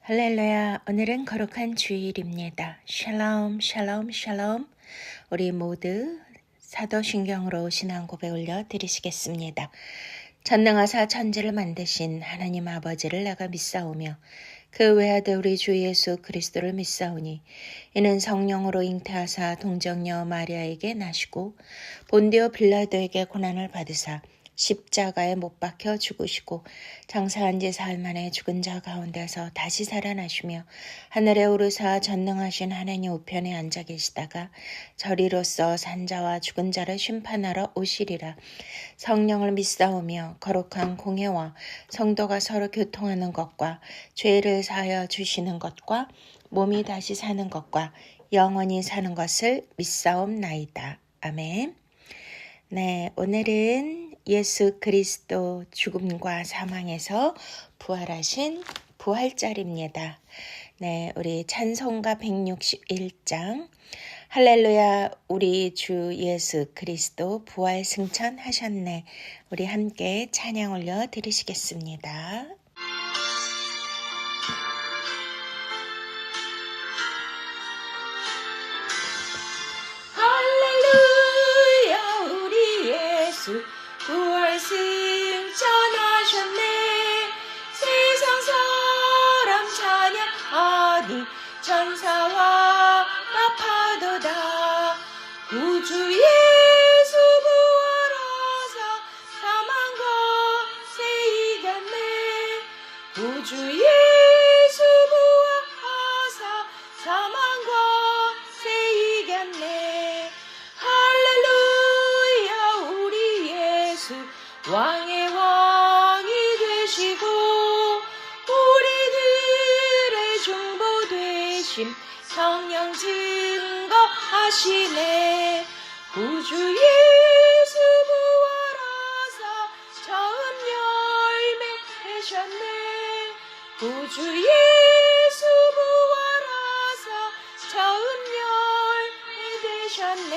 할렐루야. 오늘은 거룩한 주일입니다. 샬롬 샬롬 샬롬. 우리 모두 사도신경으로 신앙 고백 올려드리시겠습니다. 전능하사 천지를 만드신 하나님 아버지를 내가 믿사오며 그 외아들 우리 주 예수 그리스도를 믿사오니 이는 성령으로 잉태하사 동정녀 마리아에게 나시고 본디오 빌라도에게 고난을 받으사 십자가에 못 박혀 죽으시고 장사한 지 사흘 만에 죽은 자 가운데서 다시 살아나시며 하늘에 오르사 전능하신 하나님 우편에 앉아 계시다가 저리로서 산자와 죽은 자를 심판하러 오시리라. 성령을 믿사오며 거룩한 공회와 성도가 서로 교통하는 것과 죄를 사하여 주시는 것과 몸이 다시 사는 것과 영원히 사는 것을 믿사옵나이다. 아멘. 네, 오늘은 예수 그리스도 죽음과 사망에서 부활하신 부활절입니다. 네, 우리 찬송가 161장 할렐루야 우리 주 예수 그리스도 부활 승천하셨네. 우리 함께 찬양 올려 드리시겠습니다. 부활 승천하셨네. 세상 사람 찬양하니 천사와 나파도다. 구주 예수 부활하사 사망과 새 이겼네. 구주 예수 부활하사 사망과 새 이겼네. 왕의 왕이 되시고 우리들의 중보 되심 성령 증거하시네. 구주 예수 부활하사 처음 열매 되셨네. 구주 예수 부활하사 처음 열매 되셨네.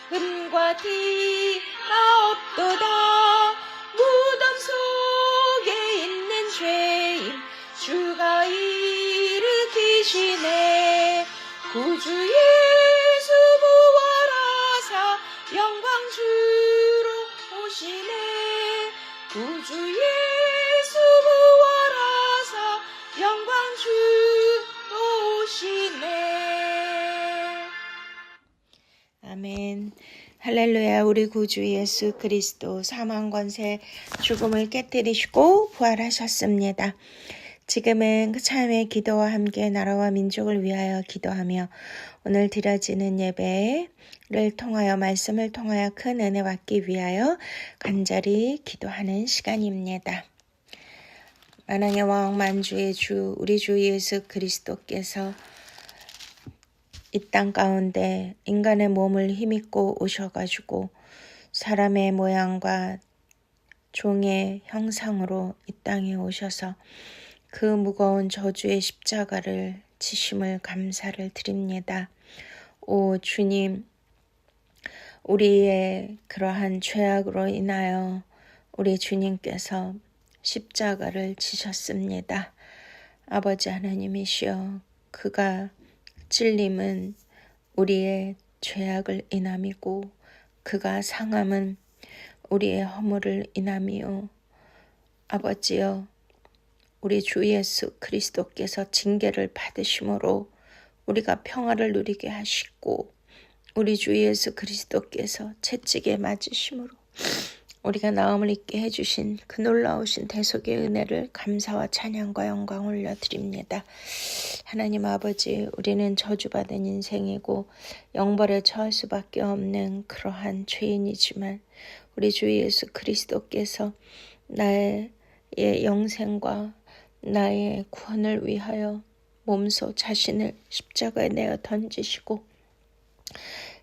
흠과 티가 없도다. 무덤 속에 있는 죄인 주가 일으키시네. 구주 예수 부활하사 영광 주로 오시네. 구주 예수 부활하사 영광 주로 오시네. 아멘. 할렐루야 우리 구주 예수 그리스도 사망 권세 죽음을 깨뜨리시고 부활하셨습니다. 지금은 그 참의 기도와 함께 나라와 민족을 위하여 기도하며 오늘 드려지는 예배를 통하여 말씀을 통하여 큰 은혜 받기 위하여 간절히 기도하는 시간입니다. 만왕의 왕 만주의 주 우리 주 예수 그리스도께서 이 땅 가운데 인간의 몸을 힘입고 오셔가지고 사람의 모양과 종의 형상으로 이 땅에 오셔서 그 무거운 저주의 십자가를 지심을 감사를 드립니다. 오 주님, 우리의 그러한 죄악으로 인하여 우리 주님께서 십자가를 지셨습니다. 아버지 하나님이시여, 그가 찔림은 우리의 죄악을 인함이고 그가 상함은 우리의 허물을 인함이요. 아버지여, 우리 주 예수 그리스도께서 징계를 받으심으로 우리가 평화를 누리게 하시고 우리 주 예수 그리스도께서 채찍에 맞으심으로 우리가 나음을 잊게 해주신 그 놀라우신 대속의 은혜를 감사와 찬양과 영광 올려드립니다. 하나님 아버지, 우리는 저주받은 인생이고 영벌에 처할 수밖에 없는 그러한 죄인이지만 우리 주 예수 그리스도께서 나의 영생과 나의 구원을 위하여 몸소 자신을 십자가에 내어 던지시고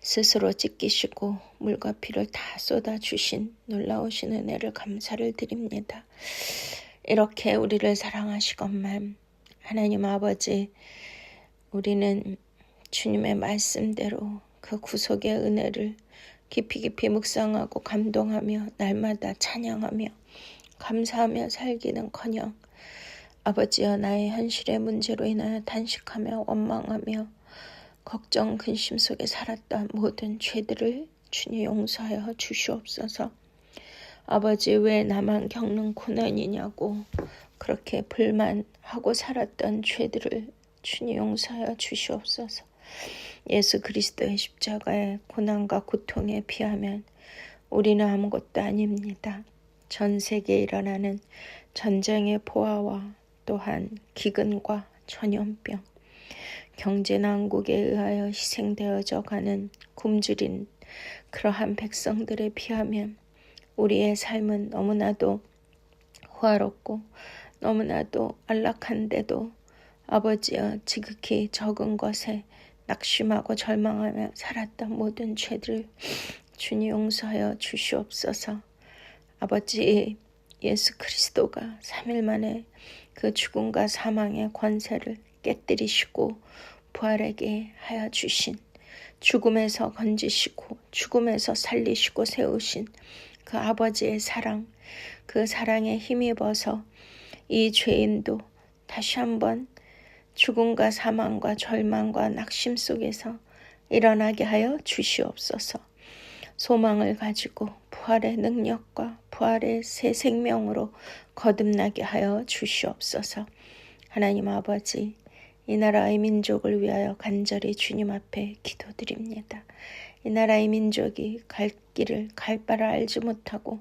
스스로 찢기시고 물과 피를 다 쏟아주신 놀라우신 은혜를 감사를 드립니다. 이렇게 우리를 사랑하시건만 하나님 아버지, 우리는 주님의 말씀대로 그 구속의 은혜를 깊이 깊이 묵상하고 감동하며 날마다 찬양하며 감사하며 살기는커녕 아버지여 나의 현실의 문제로 인하여 단식하며 원망하며 걱정 근심 속에 살았던 모든 죄들을 주님 용서하여 주시옵소서. 아버지 왜 나만 겪는 고난이냐고 그렇게 불만하고 살았던 죄들을 주님 용서하여 주시옵소서. 예수 그리스도의 십자가의 고난과 고통에 비하면 우리는 아무것도 아닙니다. 전 세계에 일어나는 전쟁의 포화와 또한 기근과 전염병, 경제난국에 의하여 희생되어져 가는 굶주린 그러한 백성들에 비하면 우리의 삶은 너무나도 호화롭고 너무나도 안락한데도 아버지여 지극히 적은 것에 낙심하고 절망하며 살았던 모든 죄를 주님 용서하여 주시옵소서. 아버지 예수 그리스도가 3일 만에 그 죽음과 사망의 권세를 깨뜨리시고 부활하게 하여 주신, 죽음에서 건지시고 죽음에서 살리시고 세우신 그 아버지의 사랑, 그 사랑에 힘입어서 이 죄인도 다시 한번 죽음과 사망과 절망과 낙심 속에서 일어나게 하여 주시옵소서. 소망을 가지고 부활의 능력과 부활의 새 생명으로 거듭나게 하여 주시옵소서. 하나님 아버지, 이 나라의 민족을 위하여 간절히 주님 앞에 기도드립니다. 이 나라의 민족이 갈 길을 갈 바를 알지 못하고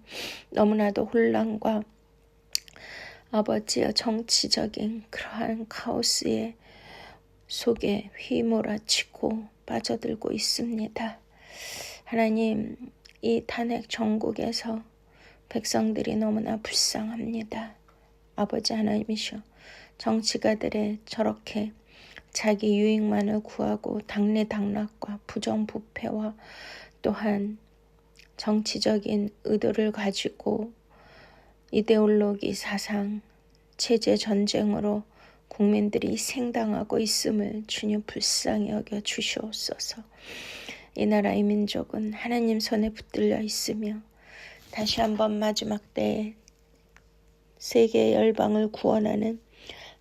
너무나도 혼란과 아버지의 정치적인 그러한 카오스의 속에 휘몰아치고 빠져들고 있습니다. 하나님, 이 탄핵 정국에서 백성들이 너무나 불쌍합니다. 아버지 하나님이시여, 정치가들의 저렇게 자기 유익만을 구하고 당내당락과 부정부패와 또한 정치적인 의도를 가지고 이데올로기 사상, 체제 전쟁으로 국민들이 희생당하고 있음을 주님 불쌍히 여겨 주시옵소서. 이 나라의 민족은 하나님 손에 붙들려 있으며 다시 한번 마지막 때에 세계의 열방을 구원하는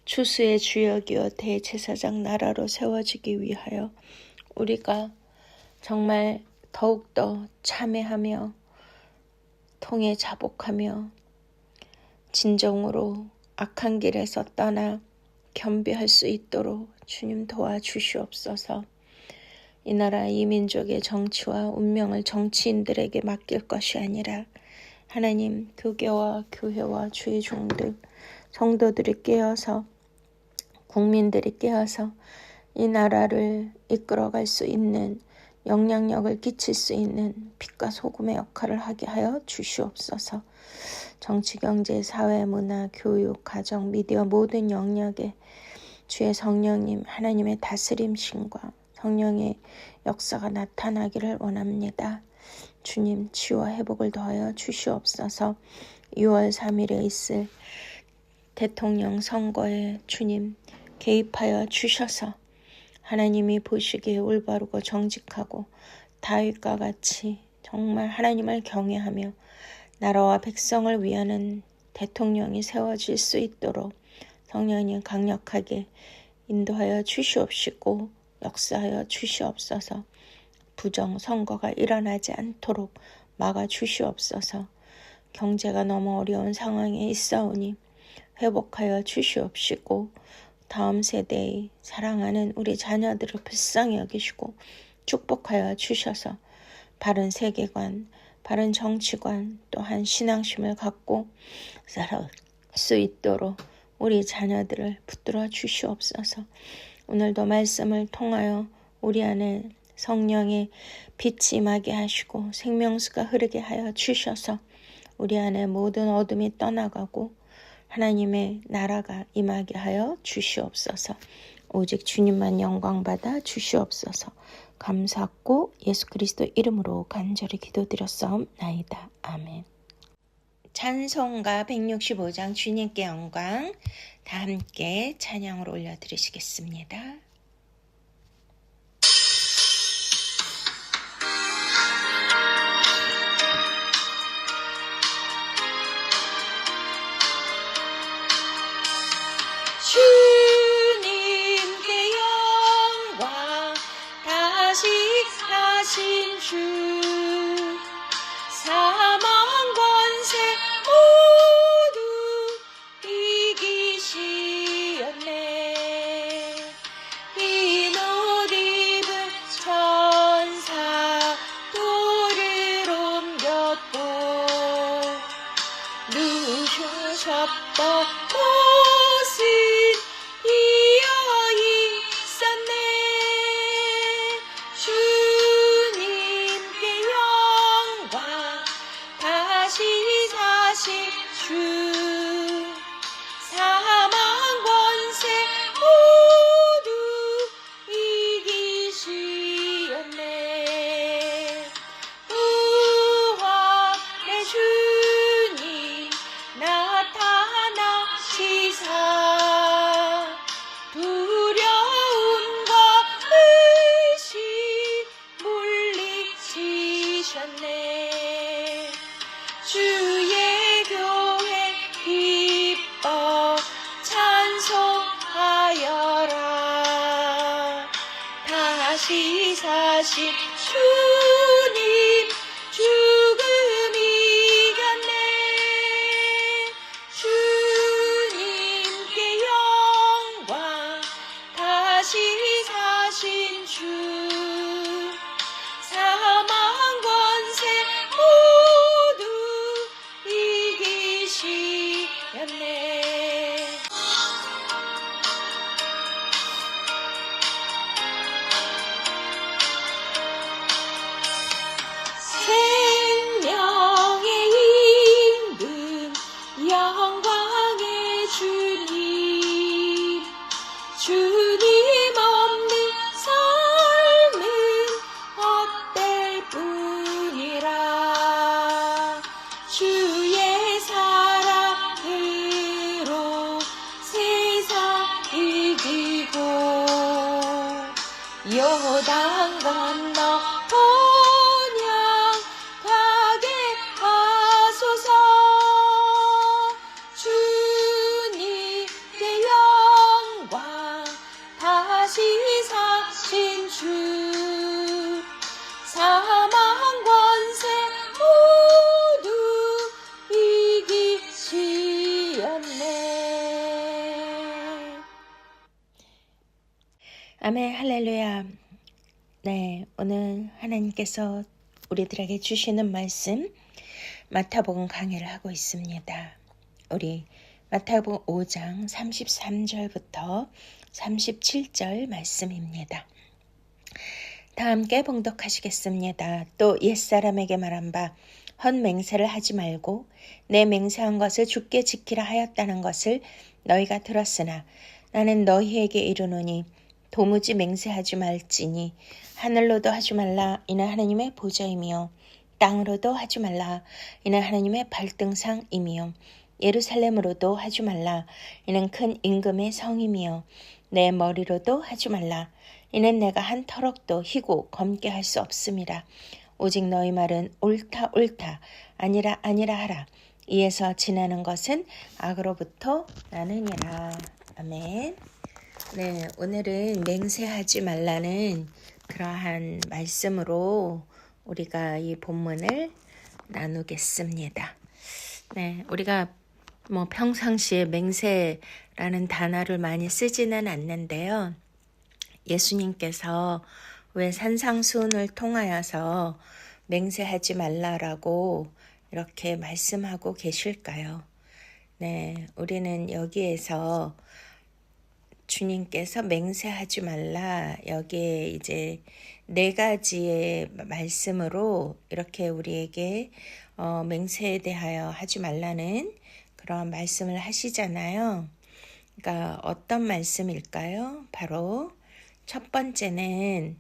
추수의 주역이여 대제사장 나라로 세워지기 위하여 우리가 정말 더욱더 참회하며 통에 자복하며 진정으로 악한 길에서 떠나 겸비할 수 있도록 주님 도와주시옵소서. 이 나라 이 민족의 정치와 운명을 정치인들에게 맡길 것이 아니라 하나님 교계와 교회와 주의 종들 성도들이 깨어서 국민들이 깨어서 이 나라를 이끌어갈 수 있는 영향력을 끼칠 수 있는 빛과 소금의 역할을 하게 하여 주시옵소서. 정치, 경제, 사회, 문화, 교육, 가정, 미디어 모든 영역에 주의 성령님 하나님의 다스림심과 성령의 역사가 나타나기를 원합니다. 주님 치유와 회복을 더하여 주시옵소서. 6월 3일에 있을 대통령 선거에 주님 개입하여 주셔서 하나님이 보시기에 올바르고 정직하고 다윗과 같이 정말 하나님을 경외하며 나라와 백성을 위하는 대통령이 세워질 수 있도록 성령님 강력하게 인도하여 주시옵시고 역사하여 주시옵소서. 부정 선거가 일어나지 않도록 막아 주시옵소서. 경제가 너무 어려운 상황에 있사오니 회복하여 주시옵시고 다음 세대의 사랑하는 우리 자녀들을 불쌍히 여기시고 축복하여 주셔서 바른 세계관, 바른 정치관 또한 신앙심을 갖고 살아갈 수 있도록 우리 자녀들을 붙들어 주시옵소서. 오늘도 말씀을 통하여 우리 안에 성령의 빛이 임하게 하시고 생명수가 흐르게 하여 주셔서 우리 안에 모든 어둠이 떠나가고 하나님의 나라가 임하게 하여 주시옵소서. 오직 주님만 영광받아 주시옵소서. 감사하고 예수 그리스도 이름으로 간절히 기도드렸사옵나이다. 아멘. 찬송가 165장 주님께 영광 다 함께 찬양으로 올려드리시겠습니다. 주 사망 권세 모두 이기시었네. 흰 옷 입은 천사 돌을 옮겼고 누우셨던 곳은 비어 있었네. 주님께 영광 다시 사신 주 사망 권세 모두 이기시었네. 부활의 주님 나타나시사 두려움과 의심 물리치셨네. 주의 교회 기뻐 찬송하여라. 다시 사신 주님 죽음 이겼네. 주님께 영광 다시 사신 주 사망 권세 모두 이기시었네. 생명의 임금 영광의 주님 주님 없는 삶은 헛될 뿐이라. 주의 사랑으로 세상 이기고 요단 건너 번영 가게 하소서. 주님께 영광 다시 사신 주 사망 권세 모두 이기시었네. 아멘, 할렐루야. 네, 오늘 하나님께서 우리들에게 주시는 말씀 마태복음 강해를 하고 있습니다. 우리 마태복음 5장 33절부터 37절 말씀입니다. 다 함께 봉독하시겠습니다. 또 옛사람에게 말한 바 헛맹세를 하지 말고 내 맹세한 것을 주께 지키라 하였다는 것을 너희가 들었으나 나는 너희에게 이르노니 도무지 맹세하지 말지니 하늘로도 하지 말라 이는 하나님의 보좌이며 땅으로도 하지 말라 이는 하나님의 발등상이며 예루살렘으로도 하지 말라 이는 큰 임금의 성이며 내 머리로도 하지 말라 이는 내가 한 터럭도 희고 검게 할 수 없음이라. 오직 너희 말은 옳다 옳다 아니라 아니라 하라. 이에서 지나는 것은 악으로부터 나느니라. 아멘. 네, 오늘은 맹세하지 말라는 그러한 말씀으로 우리가 이 본문을 나누겠습니다. 네, 우리가 평상시에 맹세라는 단어를 많이 쓰지는 않는데요. 예수님께서 왜 산상수훈을 통하여서 맹세하지 말라라고 이렇게 말씀하고 계실까요? 네, 우리는 여기에서 주님께서 맹세하지 말라 여기에 이제 4가지의 말씀으로 이렇게 우리에게 맹세에 대하여 하지 말라는 그런 말씀을 하시잖아요. 그러니까 어떤 말씀일까요? 바로 첫 번째는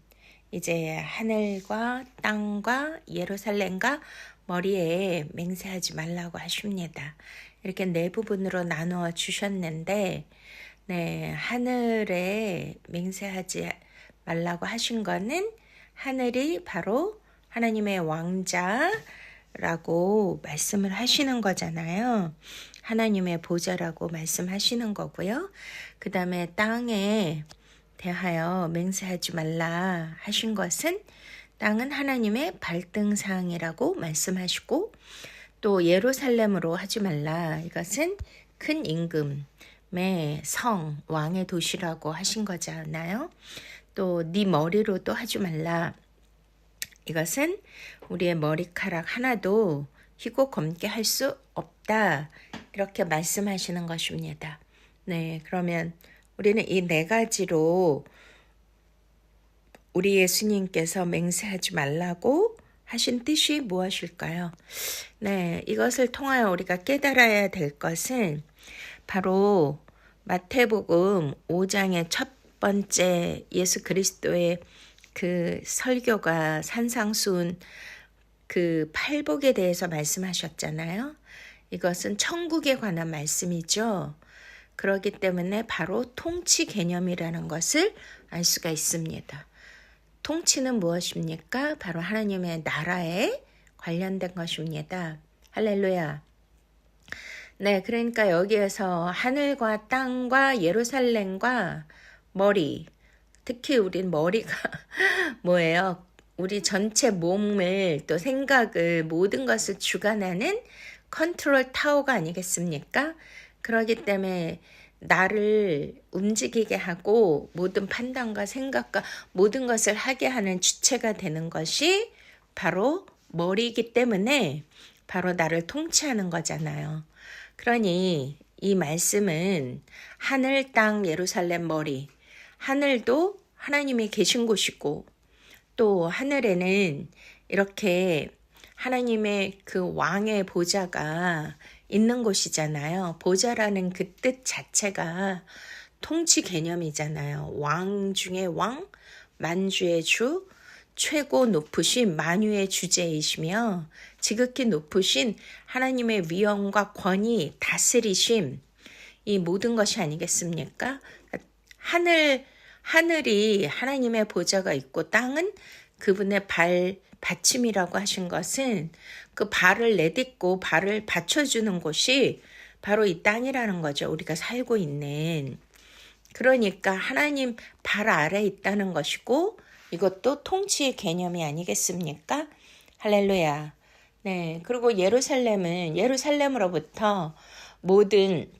이제 하늘과 땅과 예루살렘과 머리에 맹세하지 말라고 하십니다. 이렇게 4부분으로 나누어 주셨는데 네, 하늘에 맹세하지 말라고 하신 거는 하늘이 바로 하나님의 왕자라고 말씀을 하시는 거잖아요. 하나님의 보좌라고 말씀하시는 거고요. 그 다음에 땅에 대하여 맹세하지 말라 하신 것은 땅은 하나님의 발등상이라고 말씀하시고 또 예루살렘으로 하지 말라. 이것은 큰 임금의 성, 왕의 도시라고 하신 거잖아요. 또 네 머리로도 하지 말라. 이것은 우리의 머리카락 하나도 희고 검게 할 수 없다. 이렇게 말씀하시는 것입니다. 네, 그러면 우리는 이 네 가지로 우리 예수님께서 맹세하지 말라고 하신 뜻이 무엇일까요? 네, 이것을 통하여 우리가 깨달아야 될 것은 바로 마태복음 5장의 첫 번째 예수 그리스도의 그 설교가 산상수훈 그 팔복에 대해서 말씀하셨잖아요. 이것은 천국에 관한 말씀이죠. 그렇기 때문에 바로 통치 개념이라는 것을 알 수가 있습니다. 통치는 무엇입니까? 바로 하나님의 나라에 관련된 것입니다. 할렐루야. 네, 그러니까 여기에서 하늘과 땅과 예루살렘과 머리, 특히 우린 머리가 뭐예요? 우리 전체 몸을 또 생각을 모든 것을 주관하는 컨트롤 타워가 아니겠습니까? 그렇기 때문에 나를 움직이게 하고 모든 판단과 생각과 모든 것을 하게 하는 주체가 되는 것이 바로 머리이기 때문에 바로 나를 통치하는 거잖아요. 그러니 이 말씀은 하늘, 땅, 예루살렘, 머리, 하늘도 하나님이 계신 곳이고 또 하늘에는 이렇게 하나님의 그 왕의 보좌가 있는 곳이잖아요. 보좌라는 그 뜻 자체가 통치 개념이잖아요. 왕 중에 왕, 만주의 주, 최고 높으신 만유의 주제이시며 지극히 높으신 하나님의 위엄과 권위, 다스리심, 이 모든 것이 아니겠습니까? 하늘이 하나님의 보좌가 있고 땅은 그분의 받침이라고 하신 것은 그 발을 내딛고 발을 받쳐주는 곳이 바로 이 땅이라는 거죠. 우리가 살고 있는. 그러니까 하나님 발 아래에 있다는 것이고 이것도 통치의 개념이 아니겠습니까? 할렐루야. 네. 그리고 예루살렘으로부터 모든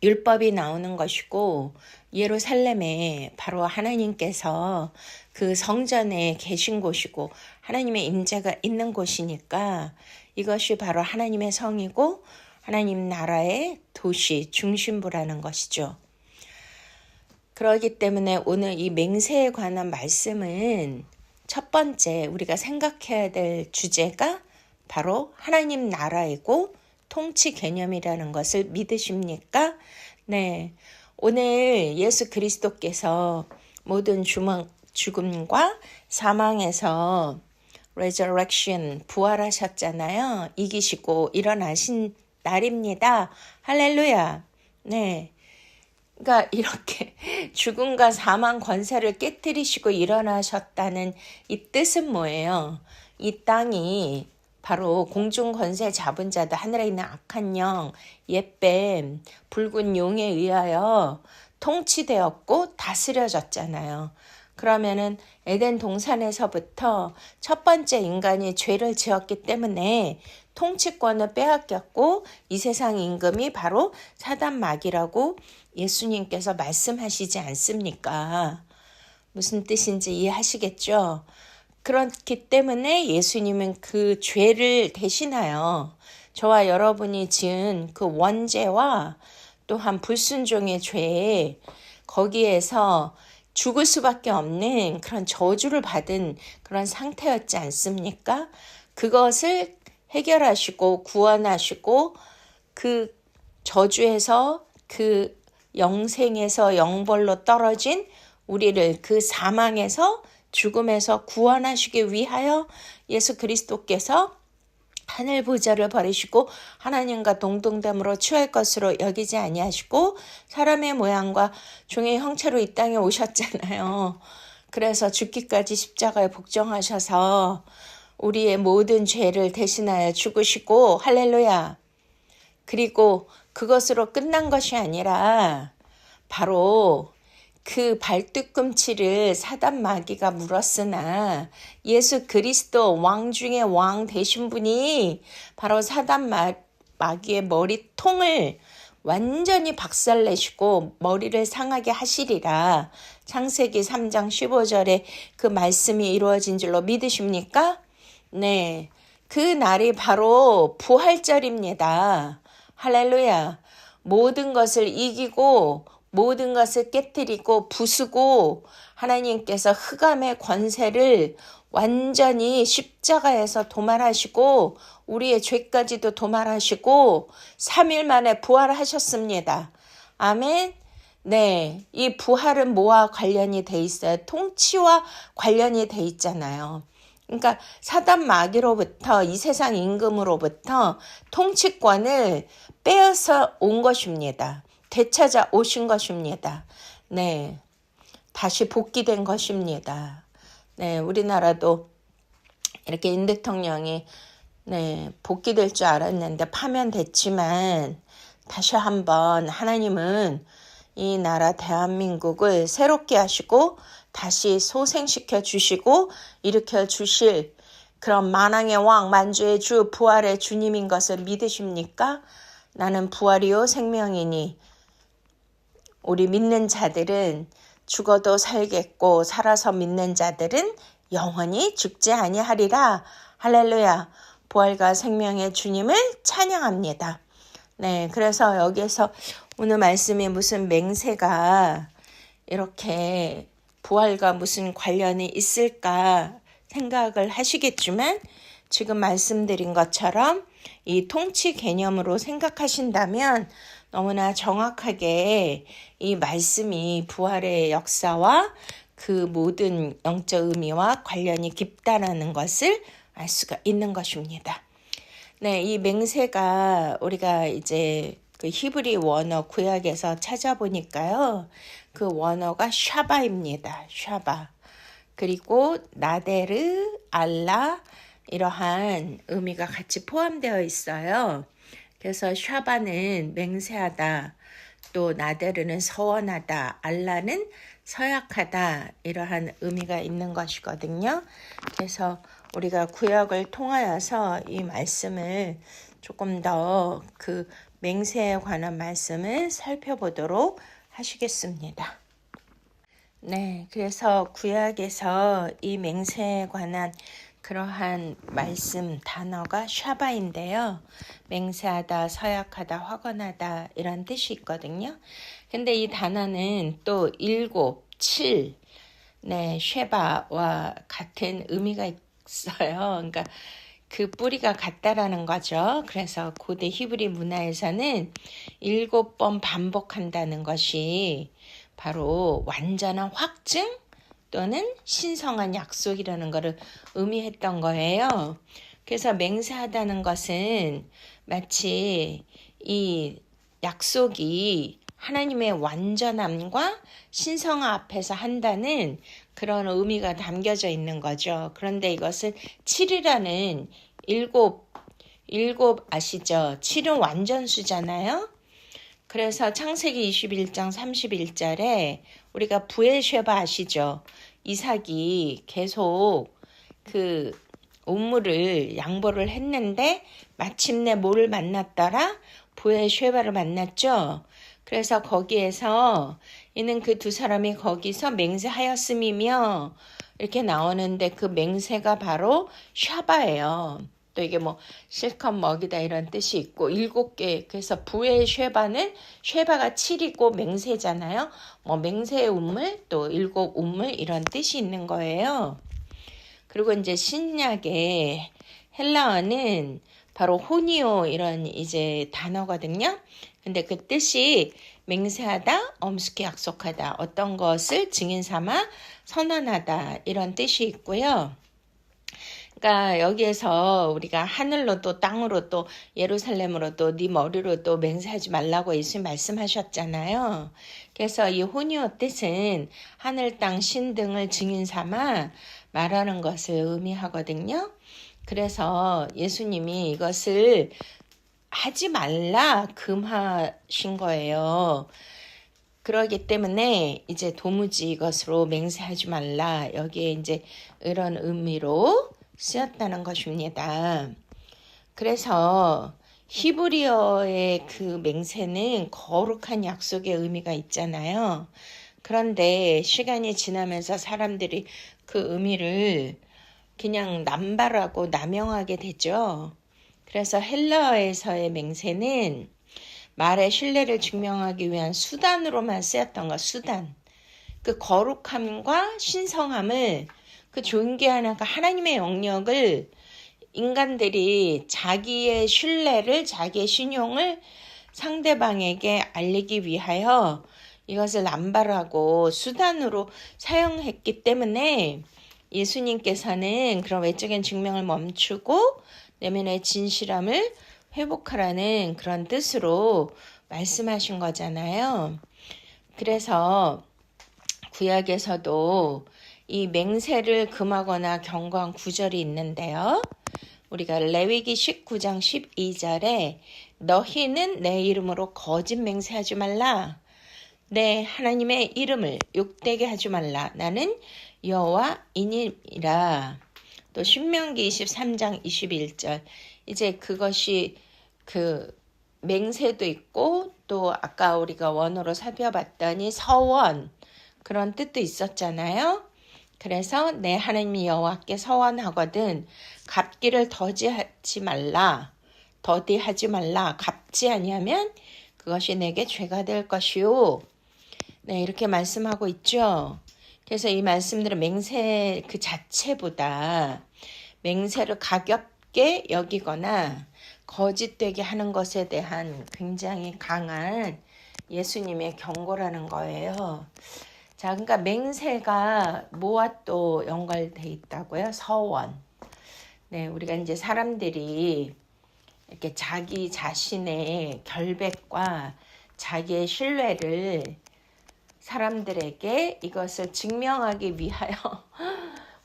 율법이 나오는 것이고 예루살렘에 바로 하나님께서 그 성전에 계신 곳이고 하나님의 임재가 있는 곳이니까 이것이 바로 하나님의 성이고 하나님 나라의 도시 중심부라는 것이죠. 그렇기 때문에 오늘 이 맹세에 관한 말씀은 첫 번째 우리가 생각해야 될 주제가 바로 하나님 나라이고 통치 개념이라는 것을 믿으십니까? 네. 오늘 예수 그리스도께서 모든 죽음과 사망에서 resurrection 부활하셨잖아요. 이기시고 일어나신 날입니다. 할렐루야. 네. 그러니까 이렇게 죽음과 사망 권세를 깨뜨리시고 일어나셨다는 이 뜻은 뭐예요? 이 땅이 바로 공중 권세 잡은 자들, 하늘에 있는 악한 영, 옛뱀, 붉은 용에 의하여 통치되었고 다스려졌잖아요. 그러면은 에덴 동산에서부터 첫 번째 인간이 죄를 지었기 때문에 통치권을 빼앗겼고 이 세상 임금이 바로 사단 마귀라고 예수님께서 말씀하시지 않습니까? 무슨 뜻인지 이해하시겠죠? 그렇기 때문에 예수님은 그 죄를 대신하여 저와 여러분이 지은 그 원죄와 또한 불순종의 죄 거기에서 죽을 수밖에 없는 그런 저주를 받은 그런 상태였지 않습니까? 그것을 해결하시고 구원하시고 그 저주에서 그 영생에서 영벌로 떨어진 우리를 그 사망에서 죽음에서 구원하시기 위하여 예수 그리스도께서 하늘 보좌를 버리시고 하나님과 동등됨으로 취할 것으로 여기지 아니하시고 사람의 모양과 종의 형체로 이 땅에 오셨잖아요. 그래서 죽기까지 십자가에 복종하셔서 우리의 모든 죄를 대신하여 죽으시고 할렐루야. 그리고 그것으로 끝난 것이 아니라 바로 그 발뒤꿈치를 사단 마귀가 물었으나 예수 그리스도 왕 중에 왕 되신 분이 바로 사단 마귀의 머리통을 완전히 박살내시고 머리를 상하게 하시리라. 창세기 3장 15절에 그 말씀이 이루어진 줄로 믿으십니까? 네, 그 날이 바로 부활절입니다. 할렐루야. 모든 것을 이기고 모든 것을 깨뜨리고 부수고 하나님께서 흑암의 권세를 완전히 십자가에서 도말하시고 우리의 죄까지도 도말하시고 3일 만에 부활하셨습니다. 아멘. 네, 이 부활은 뭐와 관련이 돼 있어요? 통치와 관련이 돼 있잖아요. 그러니까 사단 마귀로부터 이 세상 임금으로부터 통치권을 빼앗아 온 것입니다. 되찾아 오신 것입니다. 네, 다시 복귀된 것입니다. 네, 우리나라도 이렇게 임 대통령이 복귀될 줄 알았는데 파면됐지만 다시 한번 하나님은 이 나라 대한민국을 새롭게 하시고 다시 소생시켜 주시고 일으켜 주실 그런 만왕의 왕 만주의 주 부활의 주님인 것을 믿으십니까? 나는 부활이요 생명이니 우리 믿는 자들은 죽어도 살겠고 살아서 믿는 자들은 영원히 죽지 아니하리라. 할렐루야. 부활과 생명의 주님을 찬양합니다. 네, 그래서 여기에서 오늘 말씀이 무슨 맹세가 이렇게 부활과 무슨 관련이 있을까 생각을 하시겠지만 지금 말씀드린 것처럼 이 통치 개념으로 생각하신다면 너무나 정확하게 이 말씀이 부활의 역사와 그 모든 영적 의미와 관련이 깊다라는 것을 알 수가 있는 것입니다. 네, 이 맹세가 우리가 이제 그 히브리 원어 구약에서 찾아보니까요. 그 원어가 샤바입니다. 샤바. 그리고 나데르, 알라 이러한 의미가 같이 포함되어 있어요. 그래서 샤바는 맹세하다, 또 나데르는 서원하다, 알라는 서약하다 이러한 의미가 있는 것이거든요. 그래서 우리가 구약을 통하여서 이 말씀을 조금 더 그 맹세에 관한 말씀을 살펴보도록 하시겠습니다. 네, 그래서 구약에서 이 맹세에 관한 그러한 말씀 단어가 샤바인데요. 맹세하다, 서약하다, 확언하다 이런 뜻이 있거든요. 근데 이 단어는 또 7, 7, 네, 쉐바와 같은 의미가 있어요. 그러니까 그 뿌리가 같다라는 거죠. 그래서 고대 히브리 문화에서는 7번 반복한다는 것이 바로 완전한 확증 또는 신성한 약속이라는 것을 의미했던 거예요. 그래서 맹세하다는 것은 마치 이 약속이 하나님의 완전함과 신성함 앞에서 한다는 그런 의미가 담겨져 있는 거죠. 그런데 이것은 7이라는 일곱 아시죠? 7은 완전수잖아요. 그래서 창세기 21장 31절에 우리가 부엘쉐바 아시죠? 이삭이 계속 그 우물을 양보를 했는데 마침내 뭐를 만났더라? 부엘쉐바를 만났죠. 그래서 거기에서 이는 그 두 사람이 거기서 맹세하였음이며 이렇게 나오는데 그 맹세가 바로 샤바예요. 또 이게 뭐 실컷 먹이다 이런 뜻이 있고 7개 그래서 부의 쉐바는 쉐바가 7이고 맹세잖아요. 뭐 맹세의 우물 또 7 우물 이런 뜻이 있는 거예요. 그리고 이제 신약의 헬라어는 바로 호니오 이런 이제 단어거든요. 근데 그 뜻이 맹세하다, 엄숙히 약속하다, 어떤 것을 증인 삼아 선언하다 이런 뜻이 있고요. 그러니까 여기에서 우리가 하늘로도 땅으로도 예루살렘으로도 네 머리로도 맹세하지 말라고 예수님 말씀하셨잖아요. 그래서 이 호니오 뜻은 하늘, 땅, 신 등을 증인 삼아 말하는 것을 의미하거든요. 그래서 예수님이 이것을 하지 말라 금하신 거예요. 그러기 때문에 이제 도무지 이것으로 맹세하지 말라. 여기에 이제 이런 의미로 쓰였다는 것입니다. 그래서 히브리어의 그 맹세는 거룩한 약속의 의미가 있잖아요. 그런데 시간이 지나면서 사람들이 그 의미를 그냥 남발하고 남용하게 되죠. 그래서 헬라어에서의 맹세는 말의 신뢰를 증명하기 위한 수단으로만 쓰였던 것, 수단. 그 거룩함과 신성함을, 그 존귀한 하나님의 영역을 인간들이 자기의 신뢰를, 자기의 신용을 상대방에게 알리기 위하여 이것을 남발하고 수단으로 사용했기 때문에 예수님께서는 그런 외적인 증명을 멈추고 내면의 진실함을 회복하라는 그런 뜻으로 말씀하신 거잖아요. 그래서 구약에서도 이 맹세를 금하거나 경고한 구절이 있는데요. 우리가 레위기 19장 12절에 너희는 내 이름으로 거짓 맹세하지 말라. 내 하나님의 이름을 욕되게 하지 말라. 나는 여호와이니라. 또 신명기 23장 21절. 이제 그것이 그 맹세도 있고 또 아까 우리가 원어로 살펴봤더니 서원 그런 뜻도 있었잖아요. 그래서 내 하나님 여호와께 서원하거든 갚기를 더디하지 말라. 갚지 아니하면 그것이 내게 죄가 될 것이요. 네, 이렇게 말씀하고 있죠. 그래서 이 말씀들은 맹세 그 자체보다 맹세를 가볍게 여기거나 거짓되게 하는 것에 대한 굉장히 강한 예수님의 경고라는 거예요. 자, 그러니까 맹세가 뭐와 또 연결돼 있다고요? 서원. 네, 우리가 이제 사람들이 이렇게 자기 자신의 결백과 자기의 신뢰를 사람들에게 이것을 증명하기 위하여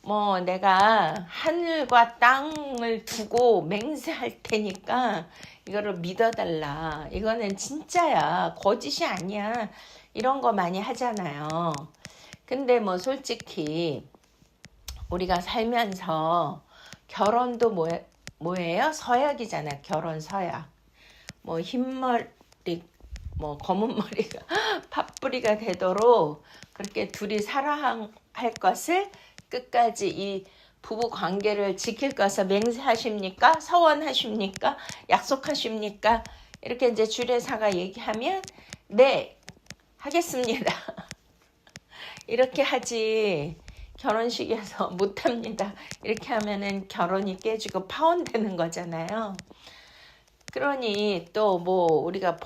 뭐 내가 하늘과 땅을 두고 맹세할 테니까 이거를 믿어달라. 이거는 진짜야. 거짓이 아니야. 이런 거 많이 하잖아요. 근데 뭐 솔직히 우리가 살면서 결혼도 뭐예요? 서약이잖아. 결혼 서약. 뭐 흰머리, 뭐 검은 머리가 팥뿌리가 되도록 그렇게 둘이 살아야 할 것을 끝까지 이 부부 관계를 지킬 것을 맹세하십니까? 서원하십니까? 약속하십니까? 이렇게 이제 주례사가 얘기하면 네, 하겠습니다. 이렇게 하지 결혼식에서 못합니다. 이렇게 하면은 결혼이 깨지고 파혼되는 거잖아요. 그러니 또 뭐 우리가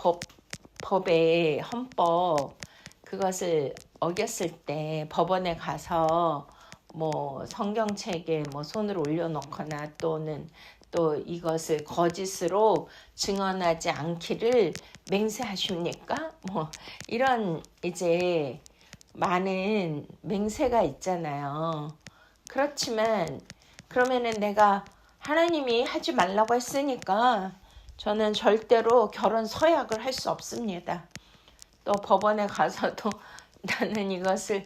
법의 헌법 그것을 어겼을 때 법원에 가서 뭐 성경책에 뭐 손을 올려놓거나 또는 또 이것을 거짓으로 증언하지 않기를 맹세하십니까? 뭐 이런 이제 많은 맹세가 있잖아요. 그렇지만 그러면은 내가 하나님이 하지 말라고 했으니까 저는 절대로 결혼 서약을 할 수 없습니다. 또 법원에 가서도 나는 이것을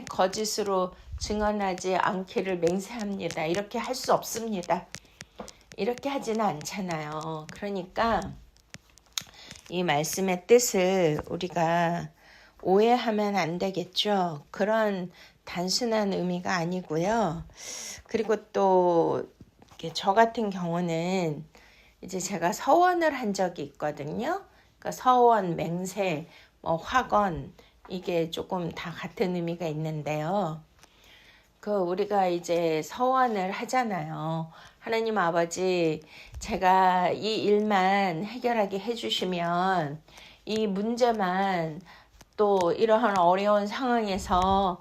거짓으로 증언하지 않기를 맹세합니다. 이렇게 할 수 없습니다. 이렇게 하지는 않잖아요. 그러니까 이 말씀의 뜻을 우리가 오해하면 안 되겠죠. 그런 단순한 의미가 아니고요. 그리고 또 저 같은 경우는 이제 제가 서원을 한 적이 있거든요. 그러니까 서원, 맹세, 뭐 화건 이게 조금 다 같은 의미가 있는데요. 그 우리가 이제 서원을 하잖아요. 하나님 아버지, 제가 이 일만 해결하게 해주시면 이 문제만 또 이러한 어려운 상황에서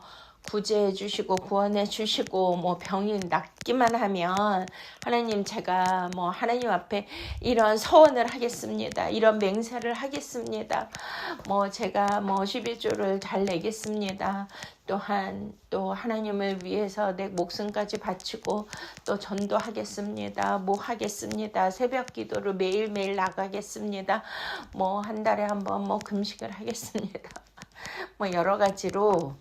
구제해 주시고 구원해 주시고 뭐 병이 낫기만 하면 하나님 제가 뭐 하나님 앞에 이런 서원을 하겠습니다. 이런 맹세를 하겠습니다. 뭐 제가 뭐 11조를 잘 내겠습니다. 또한 또 하나님을 위해서 내 목숨까지 바치고 또 전도하겠습니다. 뭐 하겠습니다. 새벽 기도를 매일매일 나가겠습니다. 뭐 한 달에 한 번 뭐 금식을 하겠습니다. 뭐 여러 가지로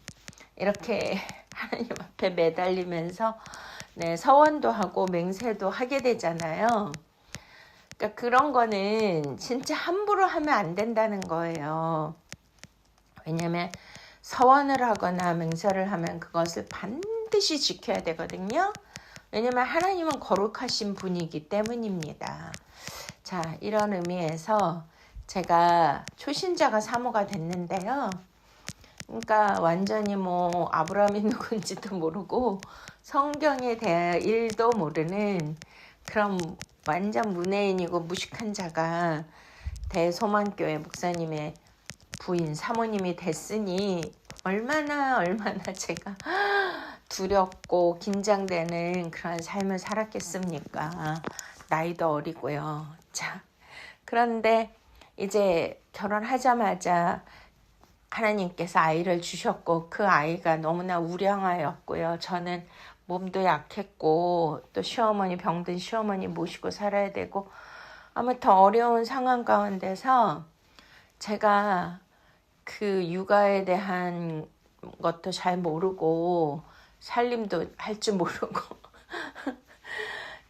이렇게 하나님 앞에 매달리면서 네, 서원도 하고 맹세도 하게 되잖아요. 그러니까 그런 거는 진짜 함부로 하면 안 된다는 거예요. 왜냐면 서원을 하거나 맹세를 하면 그것을 반드시 지켜야 되거든요. 왜냐면 하나님은 거룩하신 분이기 때문입니다. 자, 이런 의미에서 제가 초신자가 사모가 됐는데요. 그러니까 완전히 뭐 아브라함이 누군지도 모르고 성경에 대해 1도 모르는 그런 완전 문외인이고 무식한 자가 대소망교회 목사님의 부인 사모님이 됐으니 얼마나 제가 두렵고 긴장되는 그런 삶을 살았겠습니까? 나이도 어리고요. 자, 그런데 이제 결혼하자마자 하나님께서 아이를 주셨고 그 아이가 너무나 우량하였고요. 저는 몸도 약했고 또 시어머니 병든 시어머니 모시고 살아야 되고 아무튼 어려운 상황 가운데서 제가 그 육아에 대한 것도 잘 모르고 살림도 할 줄 모르고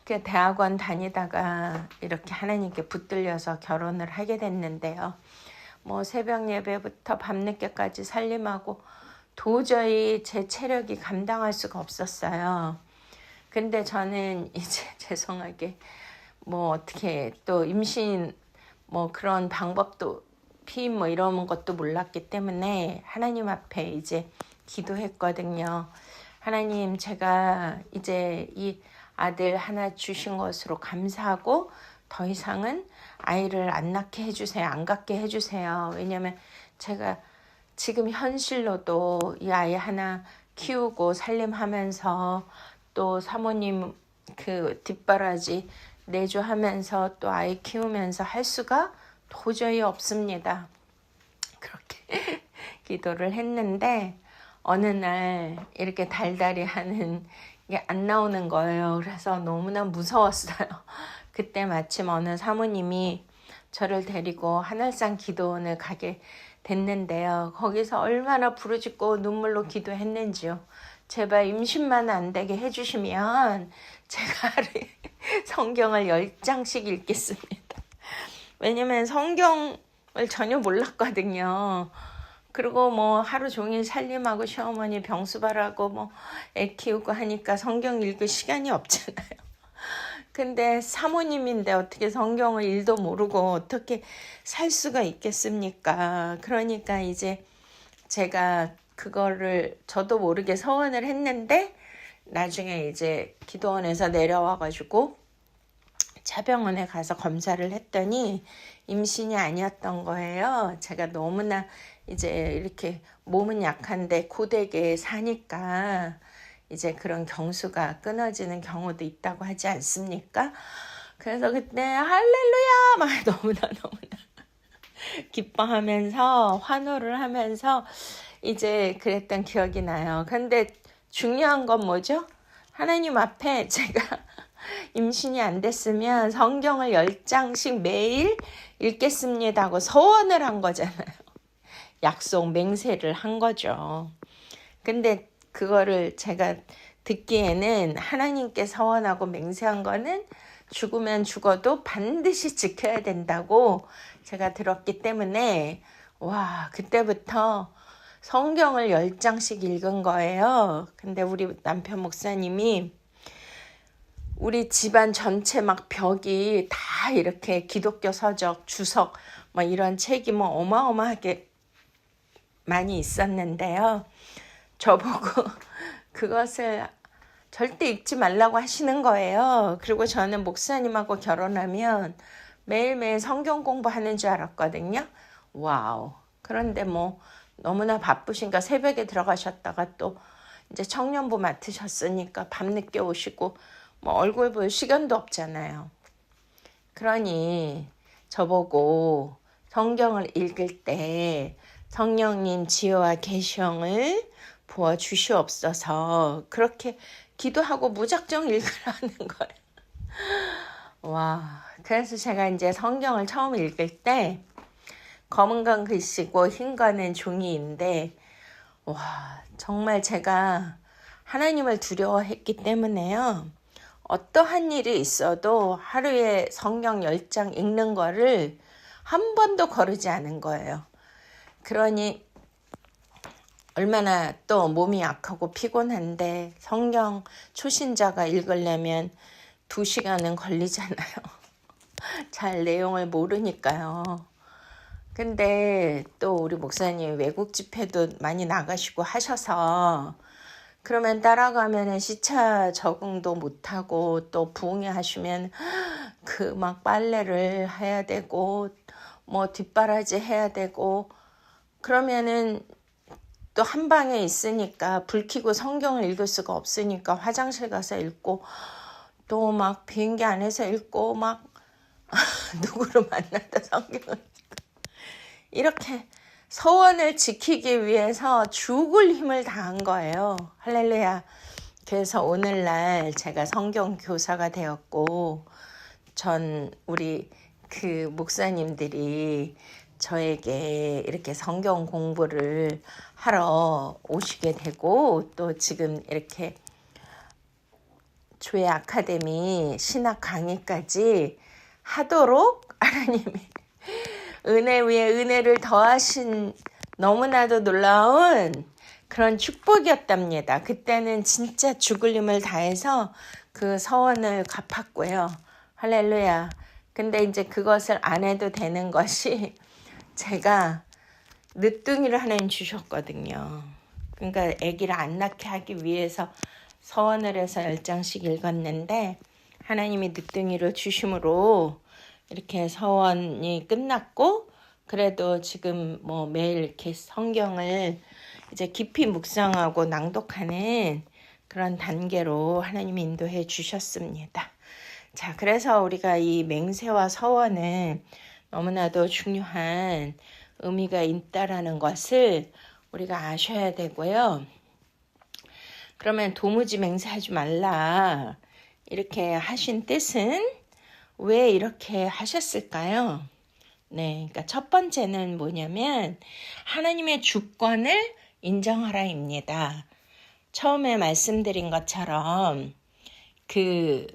그 대학원 다니다가 이렇게 하나님께 붙들려서 결혼을 하게 됐는데요. 뭐 새벽 예배부터 밤늦게까지 살림하고 도저히 제 체력이 감당할 수가 없었어요. 근데 저는 이제 죄송하게 뭐 어떻게 또 임신 뭐 그런 방법도 피임 뭐 이런 것도 몰랐기 때문에 하나님 앞에 이제 기도했거든요. 하나님, 제가 이제 이 아들 하나 주신 것으로 감사하고 더 이상은 아이를 안 낳게 해주세요. 안 갖게 해주세요. 왜냐면 제가 지금 현실로도 이 아이 하나 키우고 살림하면서 또 사모님 그 뒷바라지 내조하면서 또 아이 키우면서 할 수가 도저히 없습니다. 그렇게 기도를 했는데 어느 날 이렇게 달달이 하는 게 안 나오는 거예요. 그래서 너무나 무서웠어요. 그때 마침 어느 사모님이 저를 데리고 하늘산 기도원을 가게 됐는데요. 거기서 얼마나 부르짖고 눈물로 기도했는지요. 제발 임신만 안 되게 해주시면 제가 하루에 성경을 10장씩 읽겠습니다. 왜냐면 성경을 전혀 몰랐거든요. 그리고 뭐 하루 종일 살림하고 시어머니 병수발하고 뭐 애 키우고 하니까 성경 읽을 시간이 없잖아요. 근데 사모님인데 어떻게 성경을 1도 모르고 어떻게 살 수가 있겠습니까? 그러니까 이제 제가 그거를 저도 모르게 서원을 했는데 나중에 이제 기도원에서 내려와가지고 차병원에 가서 검사를 했더니 임신이 아니었던 거예요. 제가 너무나 이제 이렇게 몸은 약한데 고되게 사니까 이제 그런 경수가 끊어지는 경우도 있다고 하지 않습니까? 그래서 그때 할렐루야 막 너무나 기뻐하면서 환호를 하면서 이제 그랬던 기억이 나요. 근데 중요한 건 뭐죠? 하나님 앞에 제가 임신이 안 됐으면 성경을 10장씩 매일 읽겠습니다 하고 서원을 한 거잖아요. 약속 맹세를 한 거죠. 근데 그거를 제가 듣기에는 하나님께 서원하고 맹세한 거는 죽으면 죽어도 반드시 지켜야 된다고 제가 들었기 때문에 와, 그때부터 성경을 10장씩 읽은 거예요. 근데 우리 남편 목사님이 우리 집안 전체 막 벽이 다 이렇게 기독교 서적, 주석 뭐 이런 책이 뭐 어마어마하게 많이 있었는데요. 저보고 그것을 절대 읽지 말라고 하시는 거예요. 그리고 저는 목사님하고 결혼하면 매일매일 성경 공부하는 줄 알았거든요. 와우. 그런데 뭐 너무나 바쁘신가 새벽에 들어가셨다가 또 이제 청년부 맡으셨으니까 밤늦게 오시고 뭐 얼굴 볼 시간도 없잖아요. 그러니 저보고 성경을 읽을 때 성령님 지혜와 계시형을 부어 주시옵소서 그렇게 기도하고 무작정 읽으라는 거예요. 와, 그래서 제가 이제 성경을 처음 읽을 때 검은 건 글씨고 흰 거는 종이인데 와 정말 제가 하나님을 두려워했기 때문에요. 어떠한 일이 있어도 하루에 성경 10장 읽는 거를 한 번도 거르지 않은 거예요. 그러니 얼마나 또 몸이 약하고 피곤한데 성경 초신자가 읽으려면 2시간은 걸리잖아요. 잘 내용을 모르니까요. 근데 또 우리 목사님 외국 집회도 많이 나가시고 하셔서 그러면 따라가면은 시차 적응도 못하고 또 부흥회 하시면 그 막 빨래를 해야 되고 뭐 뒷바라지 해야 되고 그러면은 또 한 방에 있으니까 불 켜고 성경을 읽을 수가 없으니까 화장실 가서 읽고 또 막 비행기 안에서 읽고 막 누구를 만나다 성경을 이렇게 서원을 지키기 위해서 죽을 힘을 다한 거예요. 할렐루야. 그래서 오늘날 제가 성경 교사가 되었고 우리 그 목사님들이 저에게 이렇게 성경 공부를 하러 오시게 되고 또 지금 이렇게 교회 아카데미 신학 강의까지 하도록 하나님이 은혜 위에 은혜를 더하신 너무나도 놀라운 그런 축복이었답니다. 그때는 진짜 죽을 힘을 다해서 그 서원을 갚았고요. 할렐루야. 근데 이제 그것을 안 해도 되는 것이 제가 늦둥이를 하나님 주셨거든요. 그러니까 아기를 안 낳게 하기 위해서 서원을 해서 10장씩 읽었는데 하나님이 늦둥이를 주심으로 이렇게 서원이 끝났고 그래도 지금 뭐 매일 이렇게 성경을 이제 깊이 묵상하고 낭독하는 그런 단계로 하나님이 인도해 주셨습니다. 자, 그래서 우리가 이 맹세와 서원은 너무나도 중요한 의미가 있다라는 것을 우리가 아셔야 되고요. 그러면 도무지 맹세하지 말라 이렇게 하신 뜻은 왜 이렇게 하셨을까요? 네, 그러니까 첫 번째는 뭐냐면 하나님의 주권을 인정하라입니다. 처음에 말씀드린 것처럼 그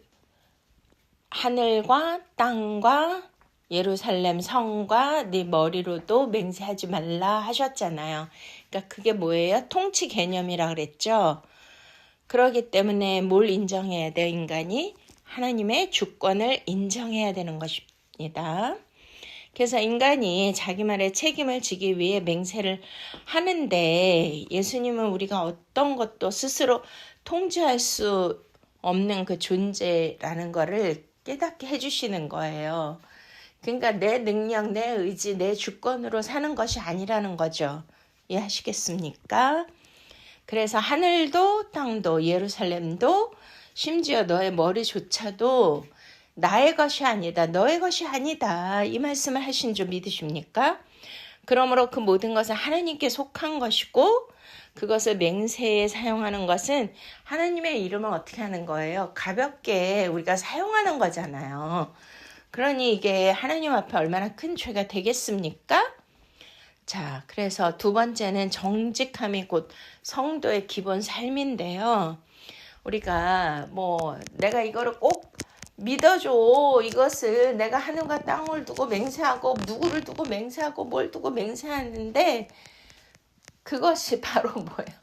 하늘과 땅과 예루살렘 성과 네 머리로도 맹세하지 말라 하셨잖아요. 그러니까 그게 뭐예요? 통치 개념이라 그랬죠. 그렇기 때문에 뭘 인정해야 돼요? 인간이 하나님의 주권을 인정해야 되는 것입니다. 그래서 인간이 자기 말에 책임을 지기 위해 맹세를 하는데 예수님은 우리가 어떤 것도 스스로 통제할 수 없는 그 존재라는 거를 깨닫게 해주시는 거예요. 그러니까 내 능력, 내 의지, 내 주권으로 사는 것이 아니라는 거죠. 이해하시겠습니까? 그래서 하늘도 땅도 예루살렘도 심지어 너의 머리조차도 나의 것이 아니다. 너의 것이 아니다. 이 말씀을 하신 줄 믿으십니까? 그러므로 그 모든 것은 하나님께 속한 것이고 그것을 맹세에 사용하는 것은 하나님의 이름을 어떻게 하는 거예요? 가볍게 우리가 사용하는 거잖아요. 그러니 이게 하나님 앞에 얼마나 큰 죄가 되겠습니까? 자, 그래서 두 번째는 정직함이 곧 성도의 기본 삶인데요. 우리가 뭐 내가 이거를 꼭 믿어줘. 이것을 내가 하늘과 땅을 두고 맹세하고 누구를 두고 맹세하고 뭘 두고 맹세하는데 그것이 바로 뭐예요?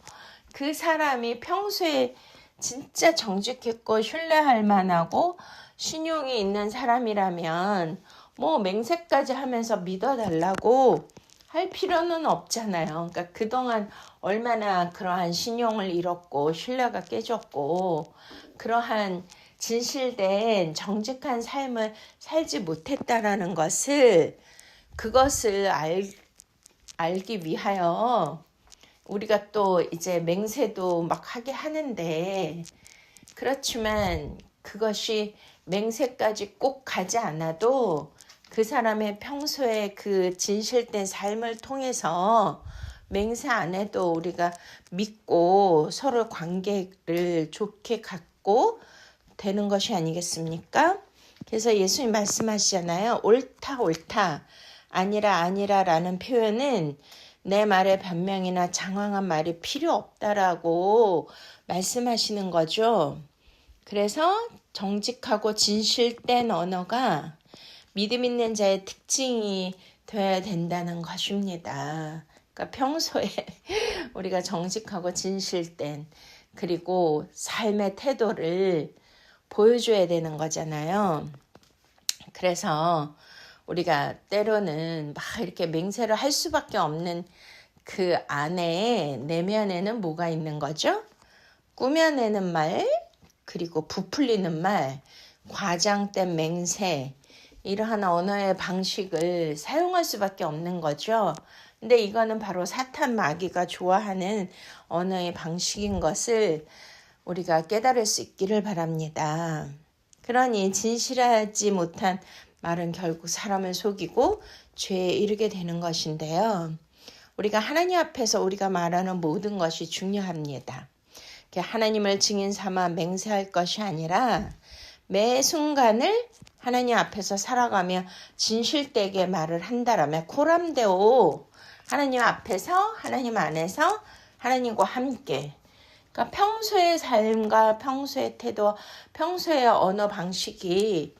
그 사람이 평소에 진짜 정직했고 신뢰할 만하고 신용이 있는 사람이라면 뭐 맹세까지 하면서 믿어달라고 할 필요는 없잖아요. 그러니까 그동안 얼마나 그러한 신용을 잃었고 신뢰가 깨졌고 그러한 진실된 정직한 삶을 살지 못했다라는 것을 그것을 알기 위하여 우리가 또 이제 맹세도 막 하게 하는데 그렇지만 그것이 맹세까지 꼭 가지 않아도 그 사람의 평소에 그 진실된 삶을 통해서 맹세 안 해도 우리가 믿고 서로 관계를 좋게 갖고 되는 것이 아니겠습니까? 그래서 예수님 말씀하시잖아요. 옳다 옳다 아니라라는 표현은 내 말에 변명이나 장황한 말이 필요 없다라고 말씀하시는 거죠. 그래서 정직하고 진실된 언어가 믿음 있는 자의 특징이 되어야 된다는 것입니다. 그러니까 평소에 우리가 정직하고 진실된 그리고 삶의 태도를 보여줘야 되는 거잖아요. 그래서 우리가 때로는 막 이렇게 맹세를 할 수밖에 없는 그 안에 내면에는 뭐가 있는 거죠? 꾸며내는 말, 그리고 부풀리는 말, 과장된 맹세, 이러한 언어의 방식을 사용할 수밖에 없는 거죠. 근데 이거는 바로 사탄 마귀가 좋아하는 언어의 방식인 것을 우리가 깨달을 수 있기를 바랍니다. 그러니 진실하지 못한 말은 결국 사람을 속이고 죄에 이르게 되는 것인데요. 우리가 하나님 앞에서 우리가 말하는 모든 것이 중요합니다. 하나님을 증인 삼아 맹세할 것이 아니라 매 순간을 하나님 앞에서 살아가며 진실되게 말을 한다라면 코람데오 하나님 앞에서 하나님 안에서 하나님과 함께 그러니까 평소의 삶과 평소의 태도, 평소의 언어 방식이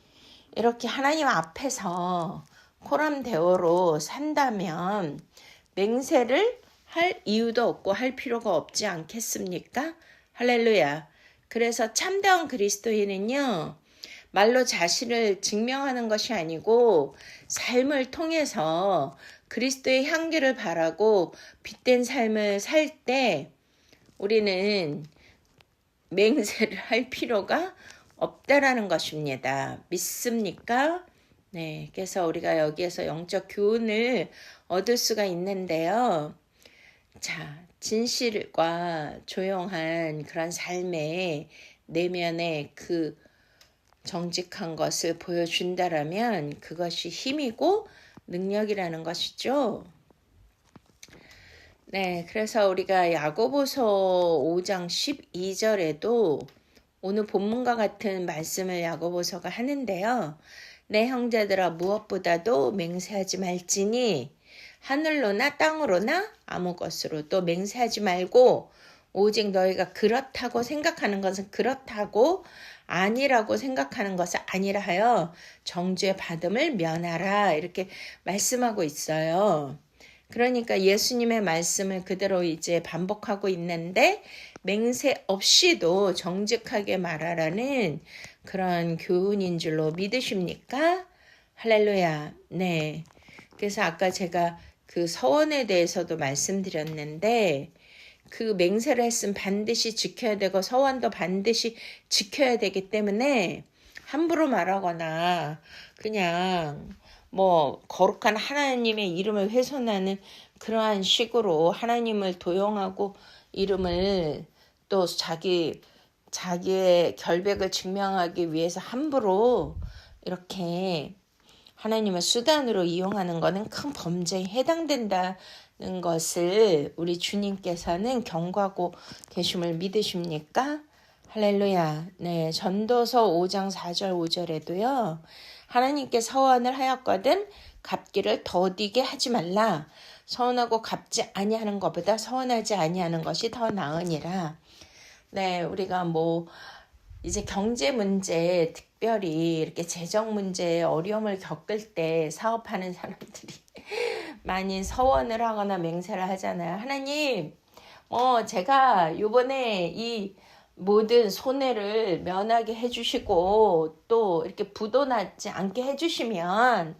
이렇게 하나님 앞에서 코람데오로 산다면 맹세를 할 이유도 없고 할 필요가 없지 않겠습니까? 할렐루야. 그래서 참다운 그리스도인은요. 말로 자신을 증명하는 것이 아니고 삶을 통해서 그리스도의 향기를 바라고 빛된 삶을 살 때 우리는 맹세를 할 필요가 없다라는 것입니다. 믿습니까? 네, 그래서 우리가 여기에서 영적 교훈을 얻을 수가 있는데요. 자, 진실과 조용한 그런 삶의 내면의 그 정직한 것을 보여준다라면 그것이 힘이고 능력이라는 것이죠. 네, 그래서 우리가 야고보서 5장 12절에도 오늘 본문과 같은 말씀을 야고보서가 하는데요. 내 형제들아 무엇보다도 맹세하지 말지니 하늘로나 땅으로나 아무 것으로도 맹세하지 말고 오직 너희가 그렇다고 생각하는 것은 그렇다고 아니라고 생각하는 것은 아니라 하여 정죄 받음을 면하라 이렇게 말씀하고 있어요. 그러니까 예수님의 말씀을 그대로 이제 반복하고 있는데 맹세 없이도 정직하게 말하라는 그런 교훈인 줄로 믿으십니까? 할렐루야. 네. 그래서 아까 제가 그 서원에 대해서도 말씀드렸는데 그 맹세를 했으면 반드시 지켜야 되고 서원도 반드시 지켜야 되기 때문에 함부로 말하거나 그냥 뭐 거룩한 하나님의 이름을 훼손하는 그러한 식으로 하나님을 도용하고 이름을 또 자기의 결백을 증명하기 위해서 함부로 이렇게 하나님의 수단으로 이용하는 것은 큰 범죄에 해당된다는 것을 우리 주님께서는 경고하고 계심을 믿으십니까? 할렐루야. 네, 전도서 5장 4절 5절에도요. 하나님께 서원을 하였거든 갚기를 더디게 하지 말라. 서원하고 갚지 아니하는 것보다 서원하지 아니하는 것이 더 나으니라. 네, 우리가 뭐 이제 경제 문제 특별히 이렇게 재정 문제에 어려움을 겪을 때 사업하는 사람들이 많이 서원을 하거나 맹세를 하잖아요. 하나님, 제가 요번에 이 모든 손해를 면하게 해주시고 또 이렇게 부도 나지 않게 해주시면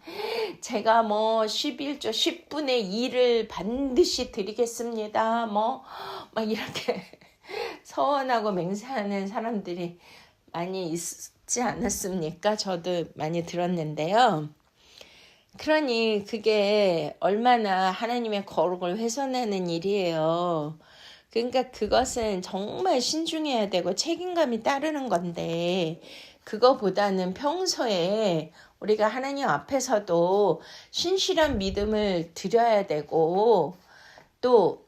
제가 11조 10분의 2를 반드시 드리겠습니다. 막 이렇게 서원하고 맹세하는 사람들이 많이 있지 않았습니까? 저도 많이 들었는데요. 그러니 그게 얼마나 하나님의 거룩을 훼손하는 일이에요. 그러니까 그것은 정말 신중해야 되고 책임감이 따르는 건데 그거보다는 평소에 우리가 하나님 앞에서도 신실한 믿음을 드려야 되고 또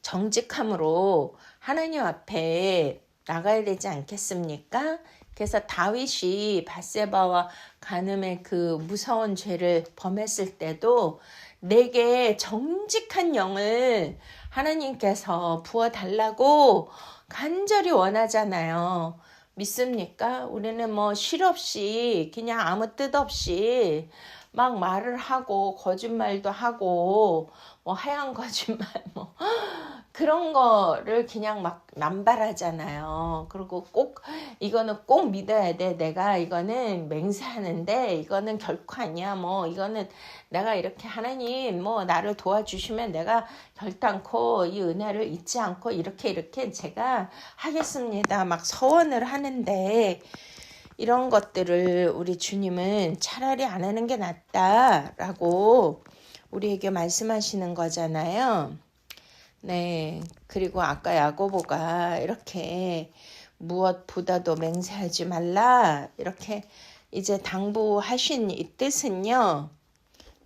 정직함으로 하나님 앞에 나가야 되지 않겠습니까? 그래서 다윗이 밧세바와 간음의 그 무서운 죄를 범했을 때도 내게 정직한 영을 하나님께서 부어달라고 간절히 원하잖아요. 믿습니까? 우리는 뭐 실없이 그냥 아무 뜻 없이 막 말을 하고 거짓말도 하고 뭐 하얀 거짓말 뭐 그런 거를 그냥 막 남발하잖아요. 그리고 꼭 이거는 꼭 믿어야 돼. 내가 이거는 맹세하는데 이거는 결코 아니야. 뭐 이거는 내가 이렇게 하나님 뭐 나를 도와주시면 내가 결단코 이 은혜를 잊지 않고 이렇게 제가 하겠습니다. 막 서원을 하는데 이런 것들을 우리 주님은 차라리 안 하는 게 낫다라고 우리에게 말씀하시는 거잖아요. 네, 그리고 아까 야고보가 이렇게 무엇보다도 맹세하지 말라 이렇게 이제 당부하신 이 뜻은요.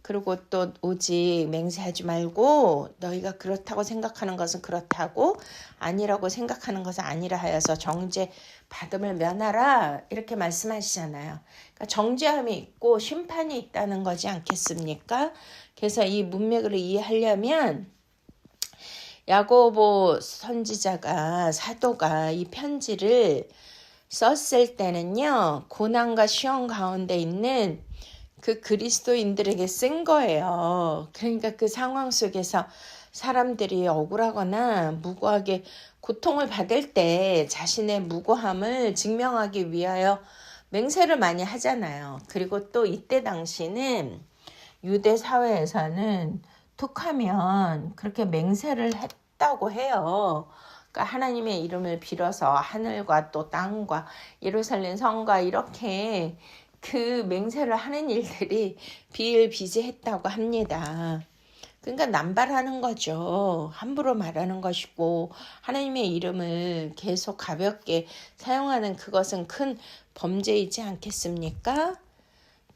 그리고 또 오직 맹세하지 말고 너희가 그렇다고 생각하는 것은 그렇다고 아니라고 생각하는 것은 아니라 하여서 정죄 받음을 면하라 이렇게 말씀하시잖아요. 그러니까 정죄함이 있고 심판이 있다는 거지 않겠습니까? 그래서 이 문맥을 이해하려면 야고보 선지자가 사도가 이 편지를 썼을 때는요. 고난과 시험 가운데 있는 그 그리스도인들에게 쓴 거예요. 그러니까 그 상황 속에서 사람들이 억울하거나 무고하게 고통을 받을 때 자신의 무고함을 증명하기 위하여 맹세를 많이 하잖아요. 그리고 또 이때 당시는 유대 사회에서는 툭하면 그렇게 맹세를 했다고 해요. 그러니까 하나님의 이름을 빌어서 하늘과 또 땅과 예루살렘 성과 이렇게 그 맹세를 하는 일들이 비일비재했다고 합니다. 그러니까 남발하는 거죠. 함부로 말하는 것이고 하나님의 이름을 계속 가볍게 사용하는 그것은 큰 범죄이지 않겠습니까?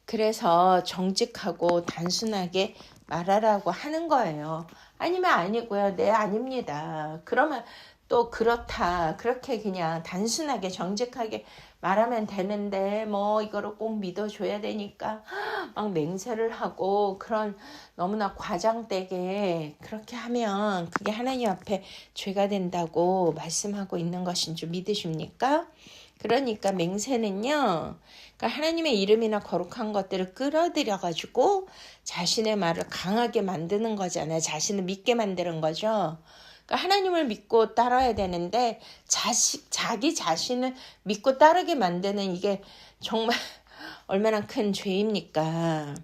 그래서 정직하고 단순하게 말하라고 하는 거예요. 아니면 아니고요. 네, 아닙니다. 그러면 또 그렇다. 그렇게 그냥 단순하게 정직하게 말하면 되는데 뭐 이거를 꼭 믿어줘야 되니까 막 맹세를 하고 그런 너무나 과장되게 그렇게 하면 그게 하나님 앞에 죄가 된다고 말씀하고 있는 것인 줄 믿으십니까? 그러니까 맹세는요. 그러니까 하나님의 이름이나 거룩한 것들을 끌어들여가지고 자신의 말을 강하게 만드는 거잖아요. 자신을 믿게 만드는 거죠. 그러니까 하나님을 믿고 따라야 되는데 자기 자신을 믿고 따르게 만드는 이게 정말 얼마나 큰 죄입니까?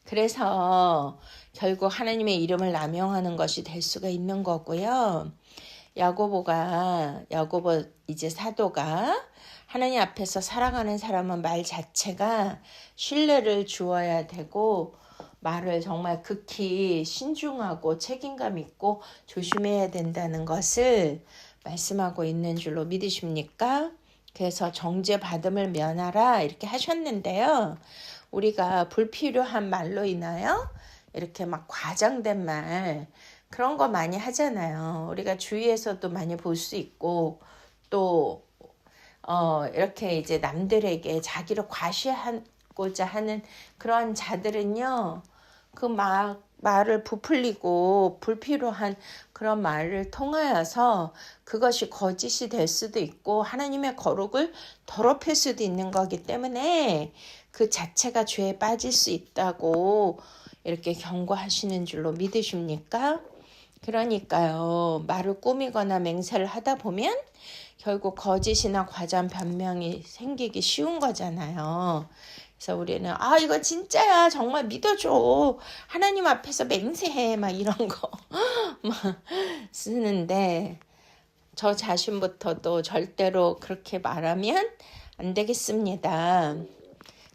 그래서 결국 하나님의 이름을 남용하는 것이 될 수가 있는 거고요. 야고보 이제 사도가 하나님 앞에서 살아가는 사람은 말 자체가 신뢰를 주어야 되고 말을 정말 극히 신중하고 책임감 있고 조심해야 된다는 것을 말씀하고 있는 줄로 믿으십니까? 그래서 정죄 받음을 면하라 이렇게 하셨는데요. 우리가 불필요한 말로 인하여 이렇게 막 과장된 말 그런 거 많이 하잖아요. 우리가 주위에서도 많이 볼 수 있고 또 이렇게 이제 남들에게 자기를 과시하고자 하는 그런 자들은요. 그 말을 부풀리고 불필요한 그런 말을 통하여서 그것이 거짓이 될 수도 있고 하나님의 거룩을 더럽힐 수도 있는 거기 때문에 그 자체가 죄에 빠질 수 있다고 이렇게 경고하시는 줄로 믿으십니까? 그러니까요. 말을 꾸미거나 맹세를 하다 보면 결국 거짓이나 과장 변명이 생기기 쉬운 거잖아요. 그래서 우리는 이거 진짜야 정말 믿어줘 하나님 앞에서 맹세해 막 이런 거 막 쓰는데 저 자신부터도 절대로 그렇게 말하면 안 되겠습니다.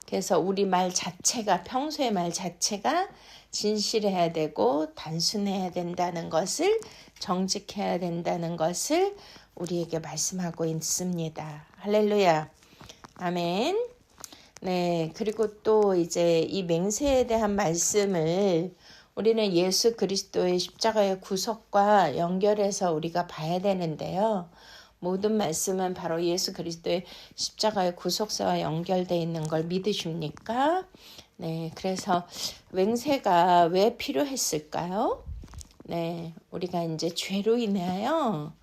그래서 우리 말 자체가 평소의 말 자체가 진실해야 되고 단순해야 된다는 것을 정직해야 된다는 것을 우리에게 말씀하고 있습니다. 할렐루야. 아멘. 네, 그리고 또 이제 이 맹세에 대한 말씀을 우리는 예수 그리스도의 십자가의 구속과 연결해서 우리가 봐야 되는데요. 모든 말씀은 바로 예수 그리스도의 십자가의 구속사와 연결되어 있는 걸 믿으십니까? 네, 그래서 맹세가 왜 필요했을까요? 네, 우리가 이제 죄로 인하여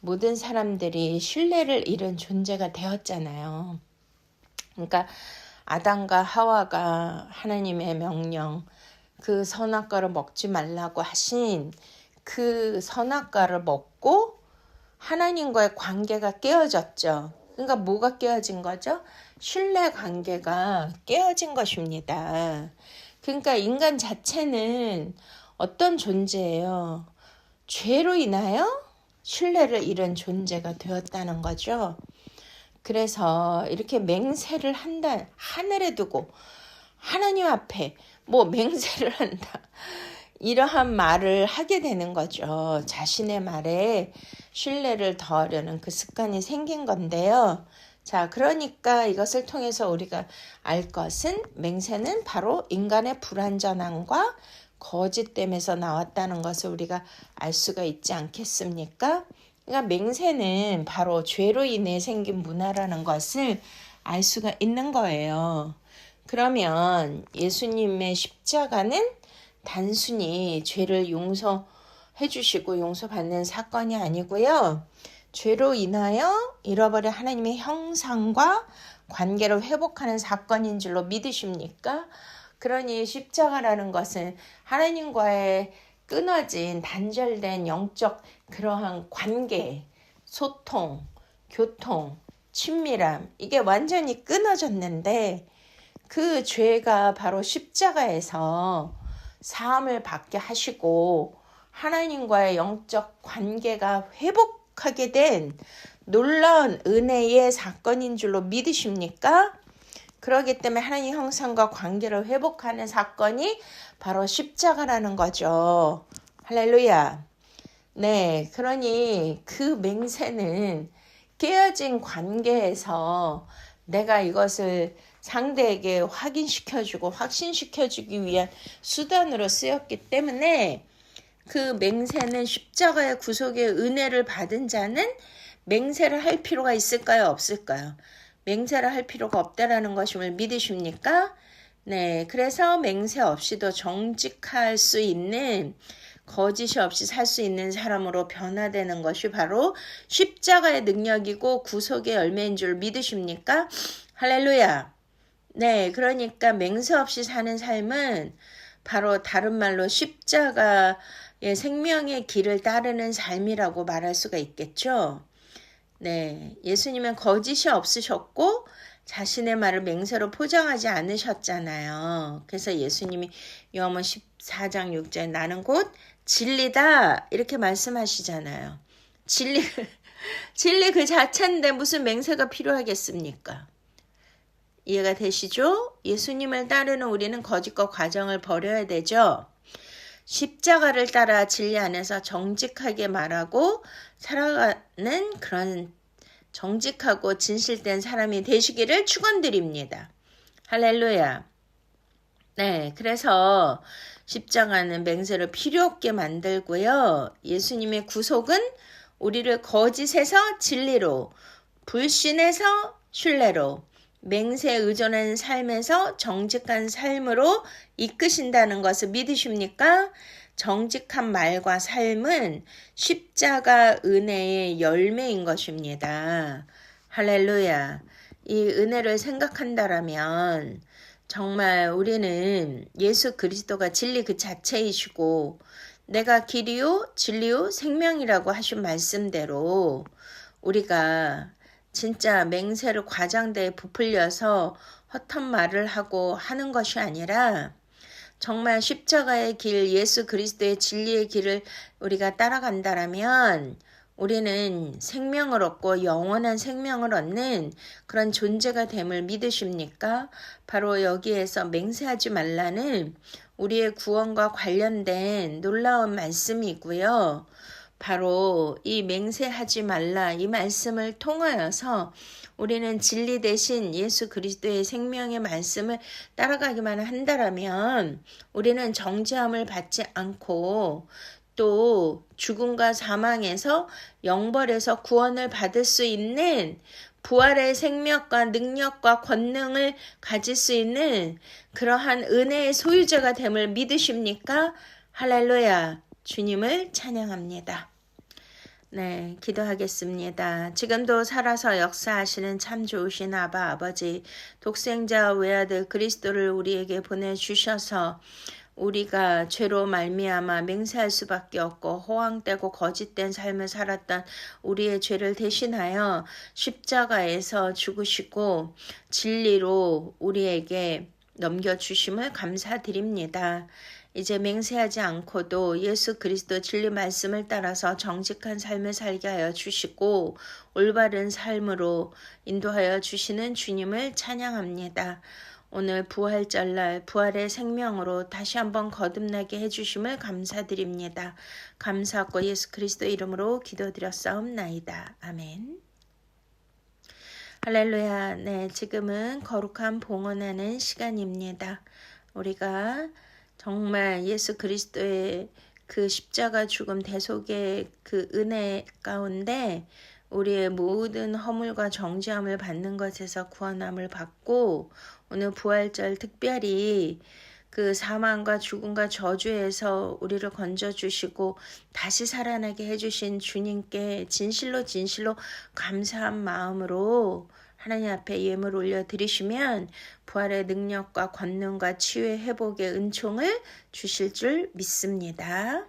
모든 사람들이 신뢰를 잃은 존재가 되었잖아요. 그러니까 아담과 하와가 하나님의 명령, 그 선악과를 먹지 말라고 하신 그 선악과를 먹고 하나님과의 관계가 깨어졌죠. 그러니까 뭐가 깨어진 거죠? 신뢰 관계가 깨어진 것입니다. 그러니까 인간 자체는 어떤 존재예요? 죄로 인하여 신뢰를 잃은 존재가 되었다는 거죠. 그래서 이렇게 맹세를 한다, 하늘에 두고 하나님 앞에 뭐 맹세를 한다, 이러한 말을 하게 되는 거죠. 자신의 말에 신뢰를 더하려는 그 습관이 생긴 건데요. 자, 그러니까 이것을 통해서 우리가 알 것은 맹세는 바로 인간의 불완전함과 거짓됨에서 나왔다는 것을 우리가 알 수가 있지 않겠습니까? 그러니까 맹세는 바로 죄로 인해 생긴 문화라는 것을 알 수가 있는 거예요. 그러면 예수님의 십자가는 단순히 죄를 용서해 주시고 용서받는 사건이 아니고요. 죄로 인하여 잃어버린 하나님의 형상과 관계를 회복하는 사건인 줄로 믿으십니까? 그러니 십자가라는 것은 하나님과의 끊어진 단절된 영적 그러한 관계, 소통, 교통, 친밀함, 이게 완전히 끊어졌는데 그 죄가 바로 십자가에서 사함을 받게 하시고 하나님과의 영적 관계가 회복하게 된 놀라운 은혜의 사건인 줄로 믿으십니까? 그렇기 때문에 하나님 형상과 관계를 회복하는 사건이 바로 십자가라는 거죠. 할렐루야. 네, 그러니 그 맹세는 깨어진 관계에서 내가 이것을 상대에게 확인시켜주고 확신시켜주기 위한 수단으로 쓰였기 때문에 그 맹세는 십자가의 구속의 은혜를 받은 자는 맹세를 할 필요가 있을까요? 없을까요? 맹세를 할 필요가 없다라는 것임을 믿으십니까? 네, 그래서 맹세 없이도 정직할 수 있는, 거짓이 없이 살 수 있는 사람으로 변화되는 것이 바로 십자가의 능력이고 구속의 열매인 줄 믿으십니까? 할렐루야. 네, 그러니까 맹세 없이 사는 삶은 바로 다른 말로 십자가의 생명의 길을 따르는 삶이라고 말할 수가 있겠죠. 네, 예수님은 거짓이 없으셨고 자신의 말을 맹세로 포장하지 않으셨잖아요. 그래서 예수님이 요한복음 14장 6절에 나는 곧 진리다 이렇게 말씀하시잖아요. 진리 그 자체인데 무슨 맹세가 필요하겠습니까? 이해가 되시죠? 예수님을 따르는 우리는 거짓과 과정을 버려야 되죠. 십자가를 따라 진리 안에서 정직하게 말하고 살아가는 그런 정직하고 진실된 사람이 되시기를 축원드립니다. 할렐루야. 네, 그래서 십자가는 맹세를 필요 없게 만들고요. 예수님의 구속은 우리를 거짓에서 진리로, 불신에서 신뢰로, 맹세에 의존하는 삶에서 정직한 삶으로 이끄신다는 것을 믿으십니까? 정직한 말과 삶은 십자가 은혜의 열매인 것입니다. 할렐루야. 이 은혜를 생각한다라면 정말 우리는 예수 그리스도가 진리 그 자체이시고 내가 길이요 진리요 생명이라고 하신 말씀대로 우리가 진짜 맹세를 과장되게 부풀려서 헛한 말을 하고 하는 것이 아니라 정말 십자가의 길, 예수 그리스도의 진리의 길을 우리가 따라간다라면 우리는 생명을 얻고 영원한 생명을 얻는 그런 존재가 됨을 믿으십니까? 바로 여기에서 맹세하지 말라는 우리의 구원과 관련된 놀라운 말씀이고요. 바로 이 맹세하지 말라 이 말씀을 통하여서 우리는 진리 대신 예수 그리스도의 생명의 말씀을 따라가기만 한다라면 우리는 정죄함을 받지 않고 또 죽음과 사망에서 영벌에서 구원을 받을 수 있는 부활의 생명과 능력과 권능을 가질 수 있는 그러한 은혜의 소유자가 됨을 믿으십니까? 할렐루야. 주님을 찬양합니다. 네, 기도하겠습니다. 지금도 살아서 역사하시는 참 좋으신 아바 아버지, 독생자 외아들 그리스도를 우리에게 보내주셔서 우리가 죄로 말미암아 맹세할 수밖에 없고 허황되고 거짓된 삶을 살았던 우리의 죄를 대신하여 십자가에서 죽으시고 진리로 우리에게 넘겨주심을 감사드립니다. 이제 맹세하지 않고도 예수 그리스도 진리 말씀을 따라서 정직한 삶을 살게 하여 주시고 올바른 삶으로 인도하여 주시는 주님을 찬양합니다. 오늘 부활절날 부활의 생명으로 다시 한번 거듭나게 해주심을 감사드립니다. 감사하고 예수 그리스도 이름으로 기도드렸사옵나이다. 아멘. 할렐루야. 네, 지금은 거룩한 봉헌하는 시간입니다. 우리가 정말 예수 그리스도의 그 십자가 죽음 대속의 그 은혜 가운데 우리의 모든 허물과 정죄함을 받는 것에서 구원함을 받고 오늘 부활절 특별히 그 사망과 죽음과 저주에서 우리를 건져주시고 다시 살아나게 해주신 주님께 진실로 감사한 마음으로 하나님 앞에 예물 올려드리시면 부활의 능력과 권능과 치유의 회복의 은총을 주실 줄 믿습니다.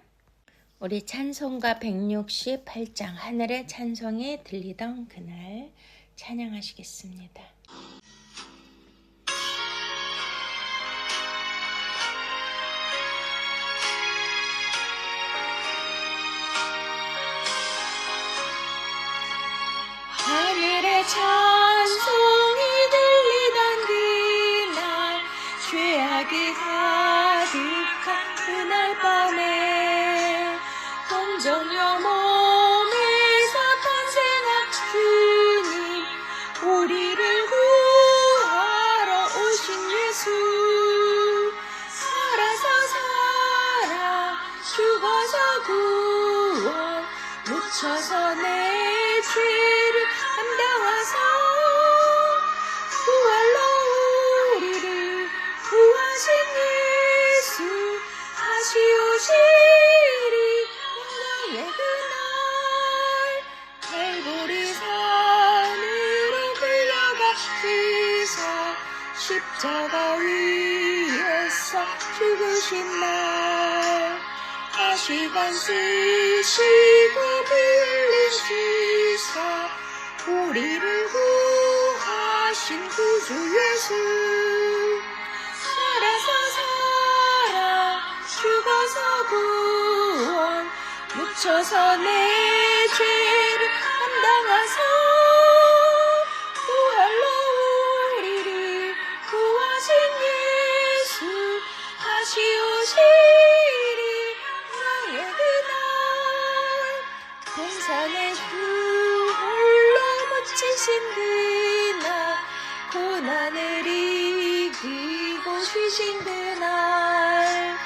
우리 찬송가 168장 하늘의 찬송이 들리던 그날 찬양하시겠습니다. 하늘의 찬송이 들리던 그날 죄악이 가득한 그날 밤에 동정녀 몸에서 탄생한 주님 우리를 구하러 오신 예수 살아서 살아 죽어서 구원 묻혀서 내 죄를 감당하사 부활로 우리를 구하신 예수 다시 오시리 영광의 그날 갈보리 산으로 끌려가시사 십자가 위에서 죽으신 날 가시관 쓰시고 빌리시사 우리를 구하신 구주 예수 살아서 살아 죽어서 구원 묻혀서 내 죄를 감당하사 부활로 우리를 구하신 예수 다시 오시리 나의 그날 동산의 주 홀로 묻히신 그날 고난을 이기고 쉬신 그날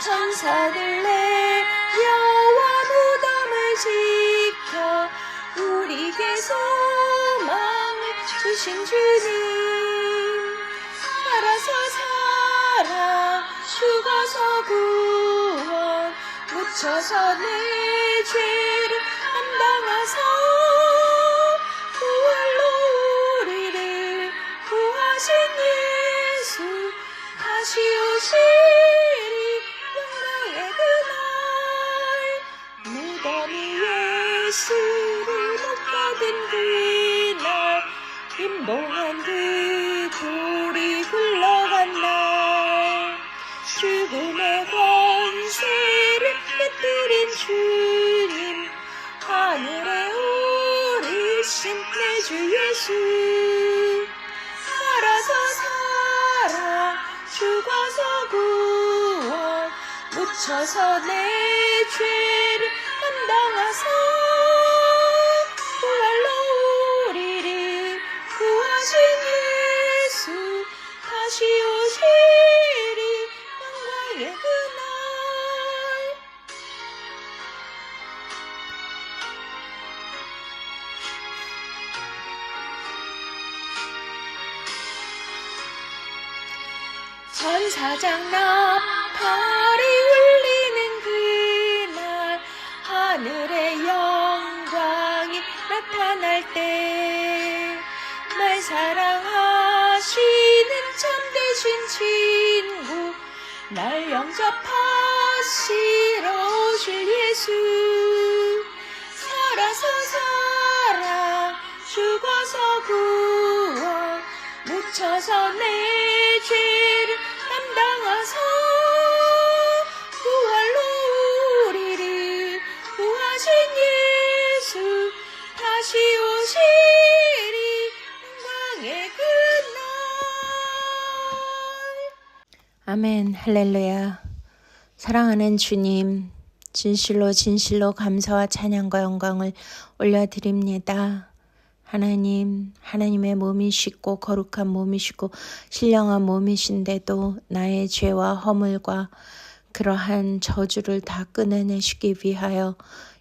천사들 내려와 무덤을 지켜 우리에게 소망을 주신 주님 살아서 살아 죽어서 구원 묻혀서 내 죄를 감당하사 부활로 우리를 구하신 예수 다시 오시리 영광의 그날 무덤이 예수를 못 받은 그날 임봉한 그 돌이 굴러간 날 죽음의 권세를 깨뜨린 주님 하늘에 오르신 내 주 예수 살아서 살아 죽어서 구원 묻혀서 내 죄를 감당하사 부활로 우리를 구하신 예수 다시 오시리 영광의 그날 천사장 나팔이 울리는 그날 하늘의 영광이 나타날 때 날 사랑하시는 참되신 친구 날 영접하시러 오실 예수 살아서 사랑 죽어서 구원 묻혀서 내 죄를 담당하사 부활로 우리를 구하신 예수 다시 오시리 영광의 그날. 아멘. 할렐루야. 사랑하는 주님, 진실로 진실로 감사와 찬양과 영광을 올려드립니다. 하나님, 하나님의 몸이시고 거룩한 몸이시고 신령한 몸이신데도 나의 죄와 허물과 그러한 저주를 다 끊어내시기 위하여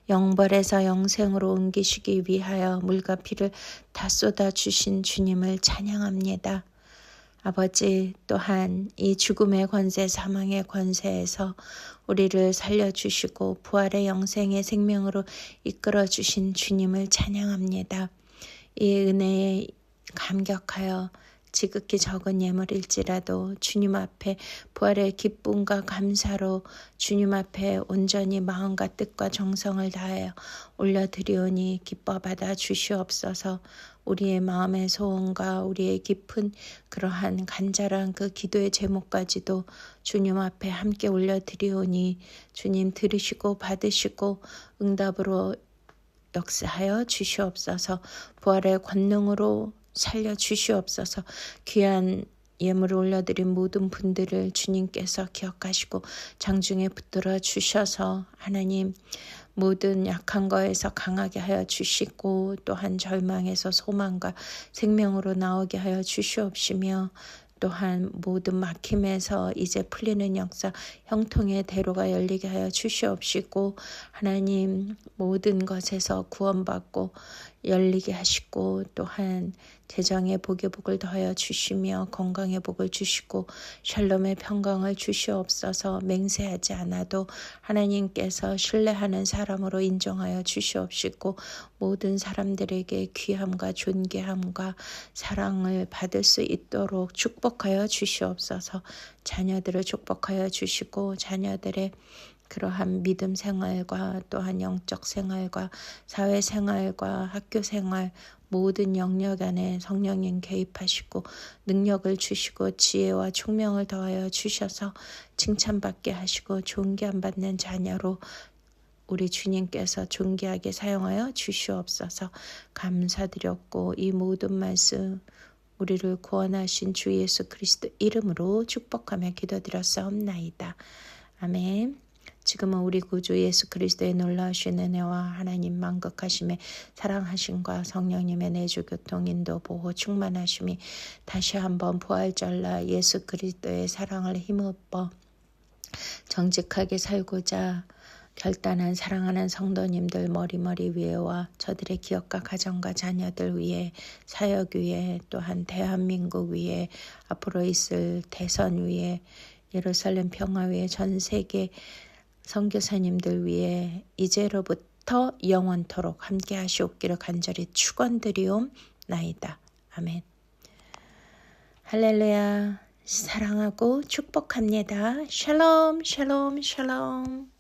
영벌에서 영생으로 옮기시기 위하여 물과 피를 다 쏟아주신 주님을 찬양합니다. 아버지, 또한 이 죽음의 권세, 사망의 권세에서 우리를 살려주시고 부활의 영생의 생명으로 이끌어주신 주님을 찬양합니다. 이 은혜에 감격하여 지극히 적은 예물일지라도 주님 앞에 부활의 기쁨과 감사로 주님 앞에 온전히 마음과 뜻과 정성을 다하여 올려드리오니 기뻐 받아 주시옵소서. 우리의 마음의 소원과 우리의 깊은 그러한 간절한 그 기도의 제목까지도 주님 앞에 함께 올려드리오니 주님 들으시고 받으시고 응답으로 역사하여 주시옵소서. 부활의 권능으로 살려주시옵소서. 귀한 예물을 올려드린 모든 분들을 주님께서 기억하시고 장중에 붙들어 주셔서 하나님 모든 약한 거에서 강하게 하여 주시고 또한 절망에서 소망과 생명으로 나오게 하여 주시옵시며 또한 모든 막힘에서 이제 풀리는 역사 형통의 대로가 열리게 하여 주시옵시고 하나님 모든 것에서 구원받고 열리게 하시고 또한 재정의 복의 복을 더하여 주시며 건강의 복을 주시고 샬롬의 평강을 주시옵소서. 맹세하지 않아도 하나님께서 신뢰하는 사람으로 인정하여 주시옵시고 모든 사람들에게 귀함과 존귀함과 사랑을 받을 수 있도록 축복하여 주시옵소서. 자녀들을 축복하여 주시고 자녀들의 그러한 믿음 생활과 또한 영적 생활과 사회 생활과 학교 생활 모든 영역 안에 성령님 개입하시고 능력을 주시고 지혜와 총명을 더하여 주셔서 칭찬받게 하시고 존귀함 받는 자녀로 우리 주님께서 존귀하게 사용하여 주시옵소서. 감사드렸고 이 모든 말씀 우리를 구원하신 주 예수 그리스도 이름으로 축복하며 기도드렸사옵나이다. 아멘. 지금은 우리 구주 예수 그리스도의 놀라우신 은혜와 하나님 만극하심의 사랑하심과 성령님의 내주 교통 인도 보호 충만하심이 다시 한번 부활절날 예수 그리스도의 사랑을 힘입어 정직하게 살고자 결단한 사랑하는 성도님들 머리머리 위에와 저들의 기업과 가정과 자녀들 위에 사역 위에 또한 대한민국 위에 앞으로 있을 대선 위에 예루살렘 평화 위에 전 세계 선교사님들 위해 이제로부터 영원토록 함께 하시옵기를 간절히 축원드리옵나이다. 아멘. 할렐루야. 사랑하고 축복합니다. 샬롬 샬롬 샬롬.